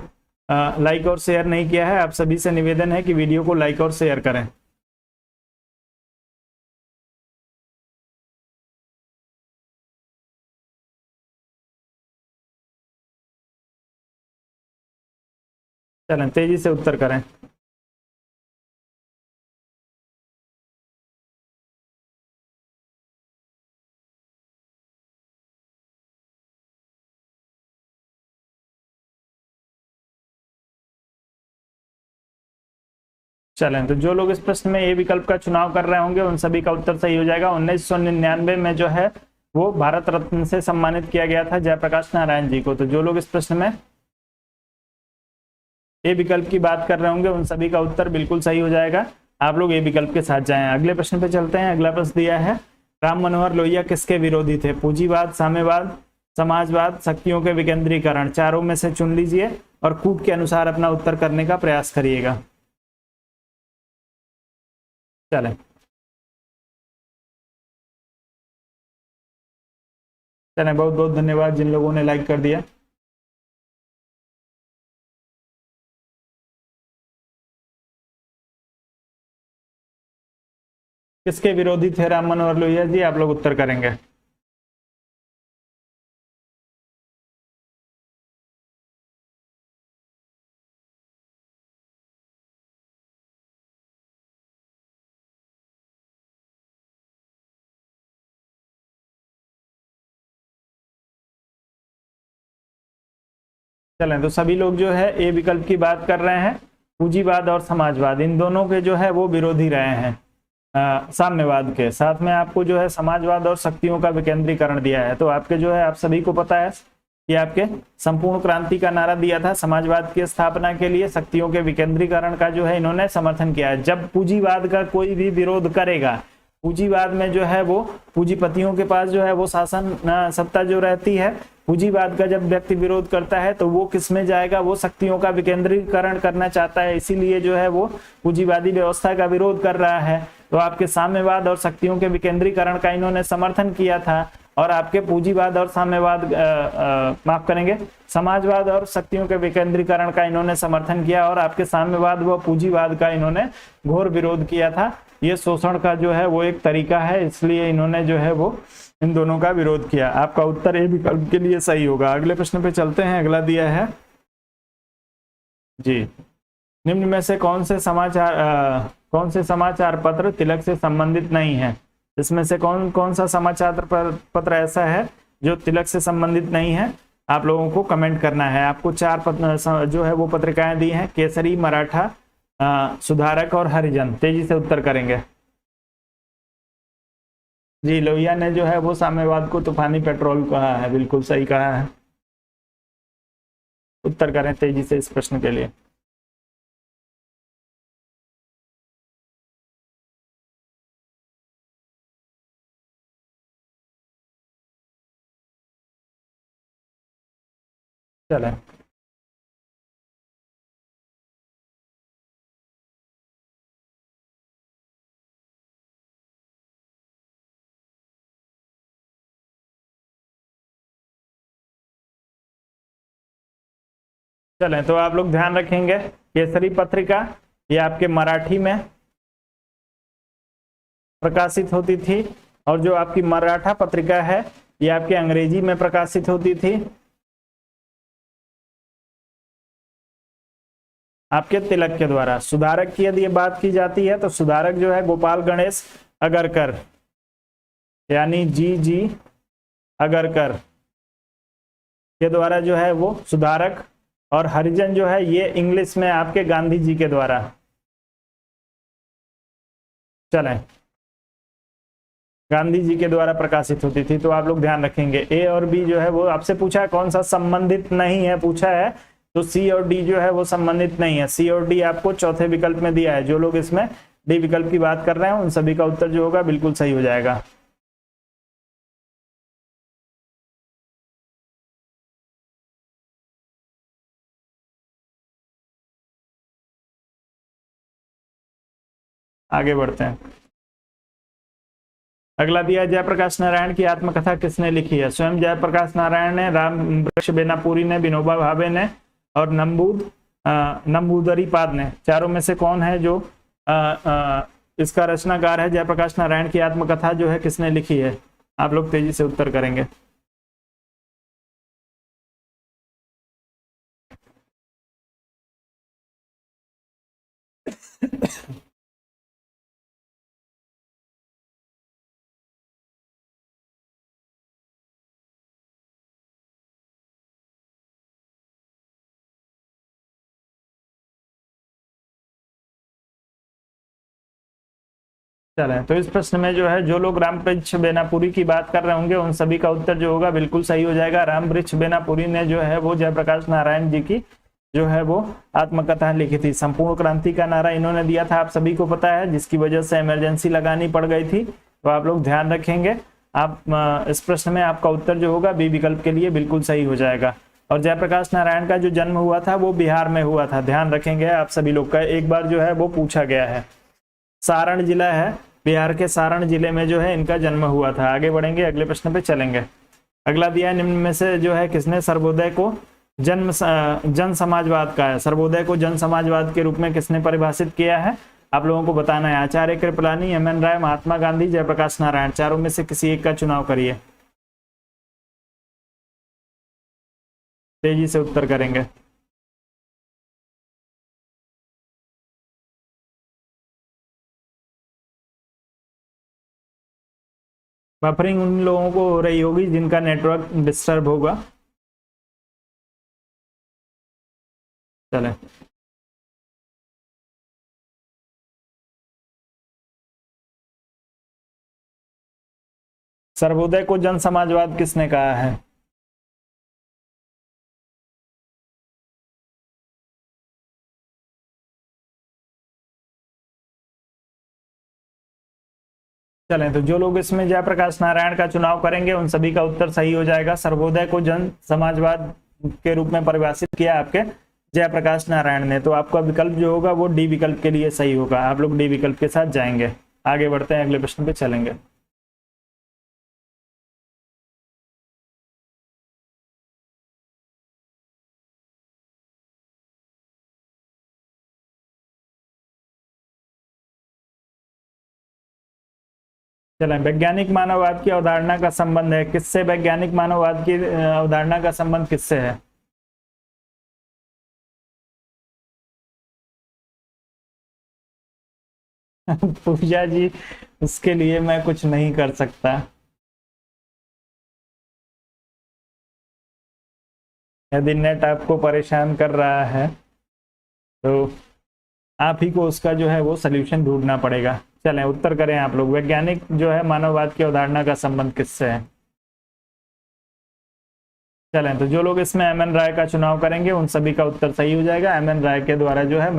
लाइक और शेयर नहीं किया है, आप सभी से निवेदन है कि वीडियो को लाइक और शेयर करें। चलें, तेजी से उत्तर करें। चलें, तो जो लोग इस प्रश्न में ए विकल्प का चुनाव कर रहे होंगे उन सभी का उत्तर सही हो जाएगा। 1999 में जो है वो भारत रत्न से सम्मानित किया गया था जयप्रकाश नारायण जी को। तो जो लोग इस प्रश्न में ए विकल्प की बात कर रहे होंगे उन सभी का उत्तर बिल्कुल सही हो जाएगा। आप लोग ए विकल्प के साथ जाएं। अगले प्रश्न पे चलते हैं। अगला प्रश्न दिया है, राम मनोहर लोहिया किसके विरोधी थे? पूंजीवाद, साम्यवाद, समाजवाद, शक्तियों के विकेंद्रीकरण। चारों में से चुन लीजिए और कूट के अनुसार अपना उत्तर करने का प्रयास करिएगा। चलें, चलें, बहुत बहुत धन्यवाद जिन लोगों ने लाइक कर दिया। किसके विरोधी थे राम मनोहर लोहिया जी? आप लोग उत्तर करेंगे। चलें, तो सभी लोग जो है ए विकल्प की बात कर रहे हैं। पूंजीवाद और समाजवाद इन दोनों के जो है वो विरोधी रहे हैं साम्यवाद के। साथ में आपको जो है समाजवाद और शक्तियों का विकेंद्रीकरण दिया है। तो आपके जो है आप सभी को पता है ये आपके संपूर्ण क्रांति का नारा दिया था। समाजवाद की स्थापना के लिए शक्तियों के विकेंद्रीकरण का जो है इन्होंने समर्थन किया है। जब पूंजीवाद का कोई भी विरोध करेगा, पूंजीवाद में जो है वो पूंजीपतियों के पास जो है वो शासन सत्ता जो रहती है, पूंजीवाद का जब व्यक्ति विरोध करता है तो वो किस में जाएगा, वो शक्तियों का विकेंद्रीकरण करना चाहता है, इसीलिए जो है वो पूंजीवादी व्यवस्था का विरोध कर रहा है। तो आपके साम्यवाद और शक्तियों के विकेंद्रीकरण का इन्होंने समर्थन किया था, और आपके पूंजीवाद और साम्यवाद माफ करेंगे, समाजवाद और शक्तियों के विकेंद्रीकरण का इन्होंने समर्थन किया, और आपके साम्यवाद व पूंजीवाद का इन्होंने घोर विरोध किया था। ये शोषण का जो है वो एक तरीका है, इसलिए इन्होंने जो है वो इन दोनों का विरोध किया। आपका उत्तर ए विकल्प के लिए सही होगा। अगले प्रश्न पे चलते हैं। अगला दिया है जी, निम्न में से कौन से समाचार पत्र तिलक से संबंधित नहीं है? इसमें से कौन कौन सा समाचार पत्र ऐसा है जो तिलक से संबंधित नहीं है? आप लोगों को कमेंट करना है। आपको 4 जो है वो पत्रिकाएं दी हैं, केसरी, मराठा, सुधारक और हरिजन। तेजी से उत्तर करेंगे। जी, लोहिया ने जो है वो साम्यवाद को तूफानी पेट्रोल कहा है, बिल्कुल सही कहा है। उत्तर करें तेजी से इस प्रश्न के लिए। चलें, चलें तो आप लोग ध्यान रखेंगे, केसरी पत्रिका ये आपके मराठी में प्रकाशित होती थी, और जो आपकी मराठा पत्रिका है ये आपके अंग्रेजी में प्रकाशित होती थी। आपके तिलक के द्वारा। सुधारक की यदि बात की जाती है तो सुधारक जो है गोपाल गणेश अगरकर, यानी जी अगरकर के द्वारा जो है वो सुधारक, और हरिजन जो है ये इंग्लिश में आपके गांधी जी के द्वारा। चलें, गांधी जी के द्वारा प्रकाशित होती थी। तो आप लोग ध्यान रखेंगे, ए और बी जो है वो आपसे पूछा है कौन सा संबंधित नहीं है, पूछा है तो सी और डी जो है वो संबंधित नहीं है। सी और डी आपको चौथे विकल्प में दिया है। जो लोग इसमें डी विकल्प की बात कर रहे हैं उन सभी का उत्तर जो होगा बिल्कुल सही हो जाएगा। आगे बढ़ते हैं। अगला दिया, जयप्रकाश नारायण की आत्मकथा किसने लिखी है? स्वयं जयप्रकाश नारायण ने, राम वृक्ष बेनापुरी ने, विनोबा भावे ने, और नंबूदरीपाद ने। चारों में से कौन है जो इसका रचनाकार है? जयप्रकाश नारायण की आत्मकथा जो है किसने लिखी है? आप लोग तेजी से उत्तर करेंगे। चलें तो इस प्रश्न में जो है जो लोग राम वृक्ष बेनापुरी की बात कर रहे होंगे उन सभी का उत्तर जो होगा बिल्कुल सही हो जाएगा। राम वृक्ष बेनापुरी ने जो है वो जयप्रकाश नारायण जी की जो है वो आत्मकथा लिखी थी। संपूर्ण क्रांति का नारा इन्होंने दिया था, आप सभी को पता है, जिसकी वजह से इमरजेंसी लगानी पड़ गई थी। तो आप लोग ध्यान रखेंगे, आप इस प्रश्न में आपका उत्तर जो होगा बी विकल्प के लिए बिल्कुल सही हो जाएगा। और जयप्रकाश नारायण का जो जन्म हुआ था वो बिहार में हुआ था, ध्यान रखेंगे आप सभी लोग का, एक बार जो है वो पूछा गया है। सारण जिला है, बिहार के सारण जिले में जो है इनका जन्म हुआ था। आगे बढ़ेंगे, अगले प्रश्न पे चलेंगे। अगला दिया है, निम्न में से जो है किसने सर्वोदय को जन समाजवाद का है? सर्वोदय को जन समाजवाद के रूप में किसने परिभाषित किया है? आप लोगों को बताना है। आचार्य कृपलानी, एम.एन. राय, महात्मा गांधी, जयप्रकाश नारायण। चारों में से किसी एक का चुनाव करिए। तेजी से उत्तर करेंगे। बफरिंग उन लोगों को हो रही होगी जिनका नेटवर्क डिस्टर्ब होगा। चलें, सर्वोदय को जन समाजवाद किसने कहा है? चलें, तो जो लोग इसमें जयप्रकाश नारायण का चुनाव करेंगे उन सभी का उत्तर सही हो जाएगा। सर्वोदय को जन समाजवाद के रूप में परिभाषित किया आपके जयप्रकाश नारायण ने, तो आपका विकल्प जो होगा वो डी विकल्प के लिए सही होगा। आप लोग डी विकल्प के साथ जाएंगे। आगे बढ़ते हैं, अगले प्रश्न पे चलेंगे। चलें, वैज्ञानिक मानववाद की अवधारणा का संबंध है किससे? वैज्ञानिक मानववाद की अवधारणा का संबंध किससे है? पूजा जी, उसके लिए मैं कुछ नहीं कर सकता। यदि नेट आपको परेशान कर रहा है तो आप ही को उसका जो है वो सल्यूशन ढूंढना पड़ेगा। चलें, उत्तर करें आप लोग। वैज्ञानिक जो है मानववाद की अवधारणा का संबंध किससे है? चलें, तो जो लोग इसमें एम एन राय का चुनाव करेंगे उन सभी का उत्तर सही हो जाएगा। एम एन राय के द्वारा जो है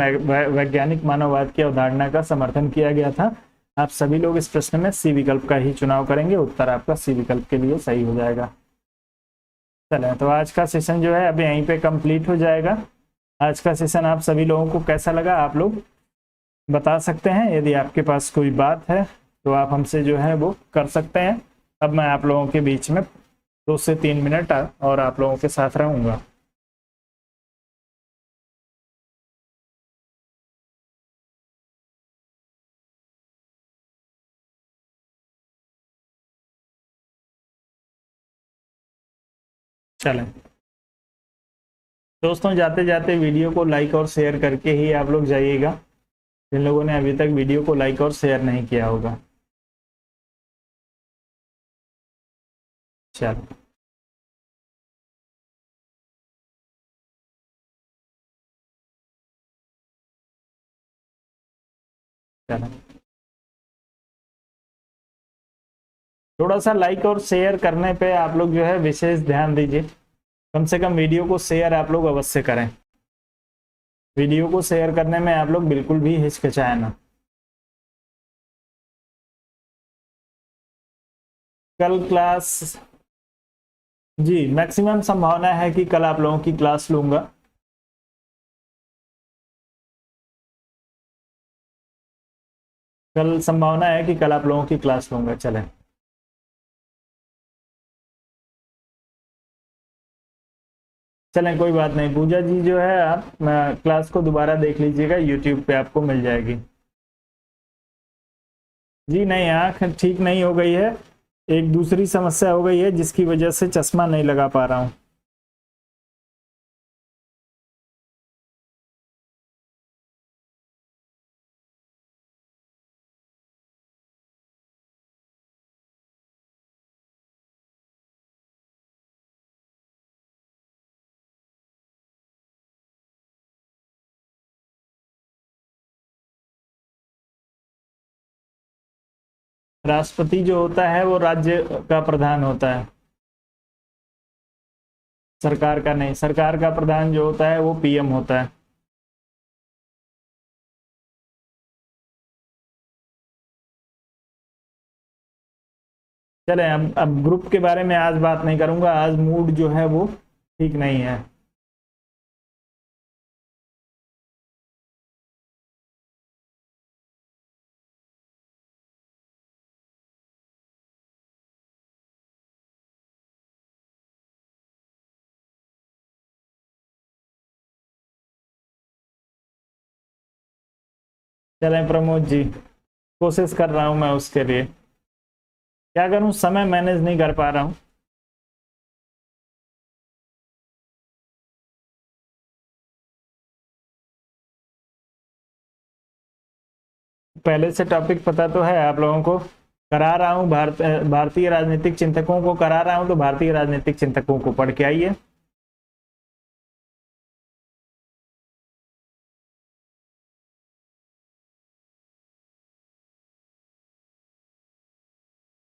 वैज्ञानिक मानववाद की अवधारणा का समर्थन किया गया था। आप सभी लोग इस प्रश्न में सी विकल्प का ही चुनाव करेंगे। उत्तर आपका सी विकल्प के लिए सही हो जाएगा। चलें, तो आज का सेशन जो है अभी यहीं पे कंप्लीट हो जाएगा। आज का सेशन आप सभी लोगों को कैसा लगा आप लोग बता सकते हैं। यदि आपके पास कोई बात है तो आप हमसे जो है वो कर सकते हैं। अब मैं आप लोगों के बीच में 2 से 3 मिनट और आप लोगों के साथ रहूंगा। चलें दोस्तों, जाते जाते वीडियो को लाइक और शेयर करके ही आप लोग जाइएगा, जिन लोगों ने अभी तक वीडियो को लाइक और शेयर नहीं किया होगा। चलो, चलो, थोड़ा सा लाइक और शेयर करने पे आप लोग जो है विशेष ध्यान दीजिए। कम से कम वीडियो को शेयर आप लोग अवश्य करें। वीडियो को शेयर करने में आप लोग बिल्कुल भी हिचकिचाए ना। कल क्लास, जी मैक्सिमम संभावना है कि कल आप लोगों की क्लास लूंगा। कल संभावना है कि कल आप लोगों की क्लास लूंगा। चलें, चलें, कोई बात नहीं। पूजा जी जो है आप क्लास को दोबारा देख लीजिएगा, यूट्यूब पे आपको मिल जाएगी। जी नहीं, आँख ठीक नहीं हो गई है, एक दूसरी समस्या हो गई है जिसकी वजह से चश्मा नहीं लगा पा रहा हूँ। राष्ट्रपति जो होता है वो राज्य का प्रधान होता है, सरकार का नहीं। सरकार का प्रधान जो होता है वो पीएम होता है। चलें, अब ग्रुप के बारे में आज बात नहीं करूंगा, आज मूड जो है वो ठीक नहीं है। चलें प्रमोद जी, कोशिश कर रहा हूं मैं उसके लिए। क्या करूं, समय मैनेज नहीं कर पा रहा हूं। पहले से टॉपिक पता तो है आप लोगों को, करा रहा हूं। भारतीय राजनीतिक चिंतकों को करा रहा हूं, तो भारतीय राजनीतिक चिंतकों को पढ़ के आइए।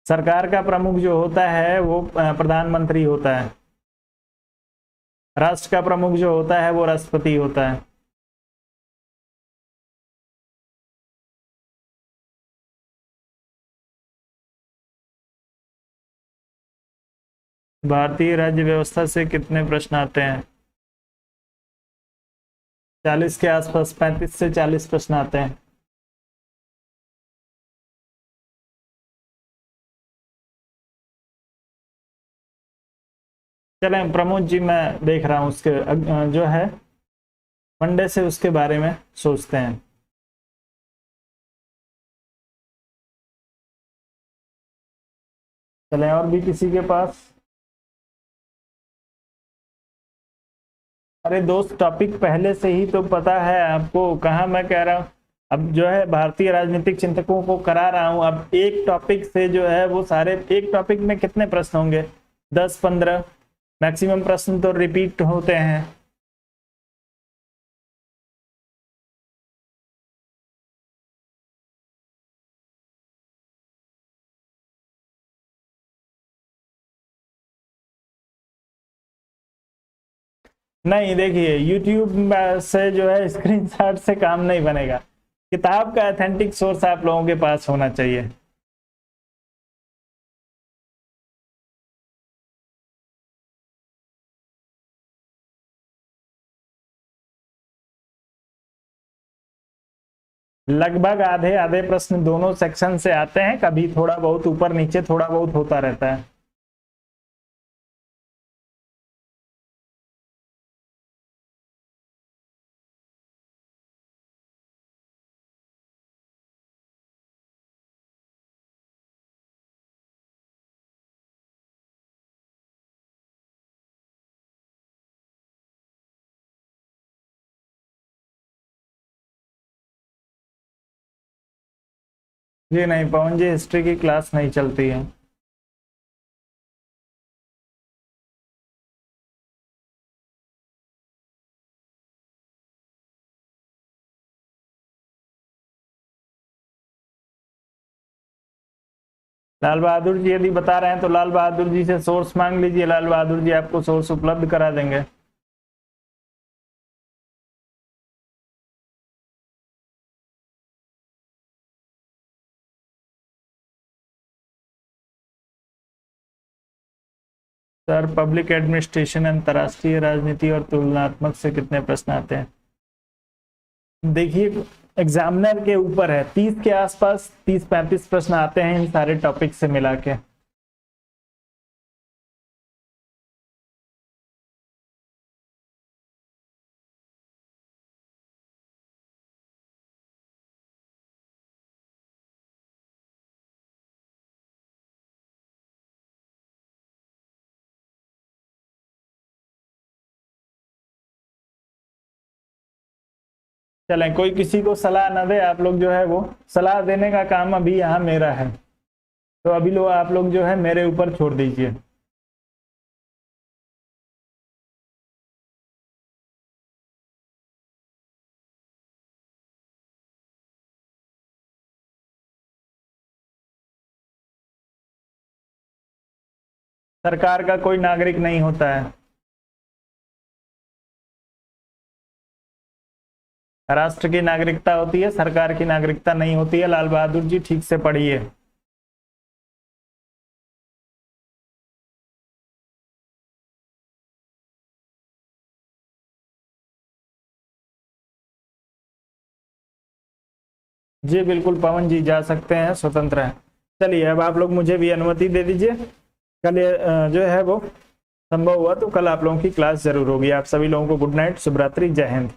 सरकार का प्रमुख जो होता है वो प्रधानमंत्री होता है। राष्ट्र का प्रमुख जो होता है वो राष्ट्रपति होता है। भारतीय राज्य व्यवस्था से कितने प्रश्न आते हैं? 40 के आसपास, 35 से 40 प्रश्न आते हैं। चलें प्रमोद जी, मैं देख रहा हूँ उसके जो है मंडे से उसके बारे में सोचते हैं। चलें, और भी किसी के पास? अरे दोस्त, टॉपिक पहले से ही तो पता है आपको, कहाँ मैं कह रहा हूँ। अब जो है भारतीय राजनीतिक चिंतकों को करा रहा हूँ, अब एक टॉपिक से जो है वो सारे, एक टॉपिक में कितने प्रश्न होंगे? 10-15 मैक्सिमम प्रश्न तो रिपीट होते हैं। नहीं, देखिए YouTube से जो है स्क्रीनशॉट से काम नहीं बनेगा, किताब का ऑथेंटिक सोर्स आप लोगों के पास होना चाहिए। लगभग आधे आधे प्रश्न दोनों सेक्शन से आते हैं, कभी थोड़ा बहुत ऊपर नीचे थोड़ा बहुत होता रहता है। जी नहीं पवन जी, हिस्ट्री की क्लास नहीं चलती है। लाल बहादुर जी यदि बता रहे हैं तो लाल बहादुर जी से सोर्स मांग लीजिए, लाल बहादुर जी आपको सोर्स उपलब्ध करा देंगे। सर, पब्लिक एडमिनिस्ट्रेशन, अंतर्राष्ट्रीय राजनीति और तुलनात्मक से कितने प्रश्न आते हैं? देखिए, एग्जामिनर के ऊपर है, 30 के आसपास, 30-35 प्रश्न आते हैं इन सारे टॉपिक से मिला के। चलें, कोई किसी को सलाह ना दे, आप लोग जो है वो सलाह देने का काम अभी यहाँ मेरा है, तो अभी लोग आप लोग जो है मेरे ऊपर छोड़ दीजिए। सरकार का कोई नागरिक नहीं होता है, राष्ट्र की नागरिकता होती है, सरकार की नागरिकता नहीं होती है। लाल बहादुर जी ठीक से पढ़िए। जी बिल्कुल पवन जी, जा सकते हैं, स्वतंत्र है। चलिए, अब आप लोग मुझे भी अनुमति दे दीजिए। कल जो है वो संभव हुआ तो कल आप लोगों की क्लास जरूर होगी। आप सभी लोगों को गुड नाइट, शुभ रात्रि, जय हिंद।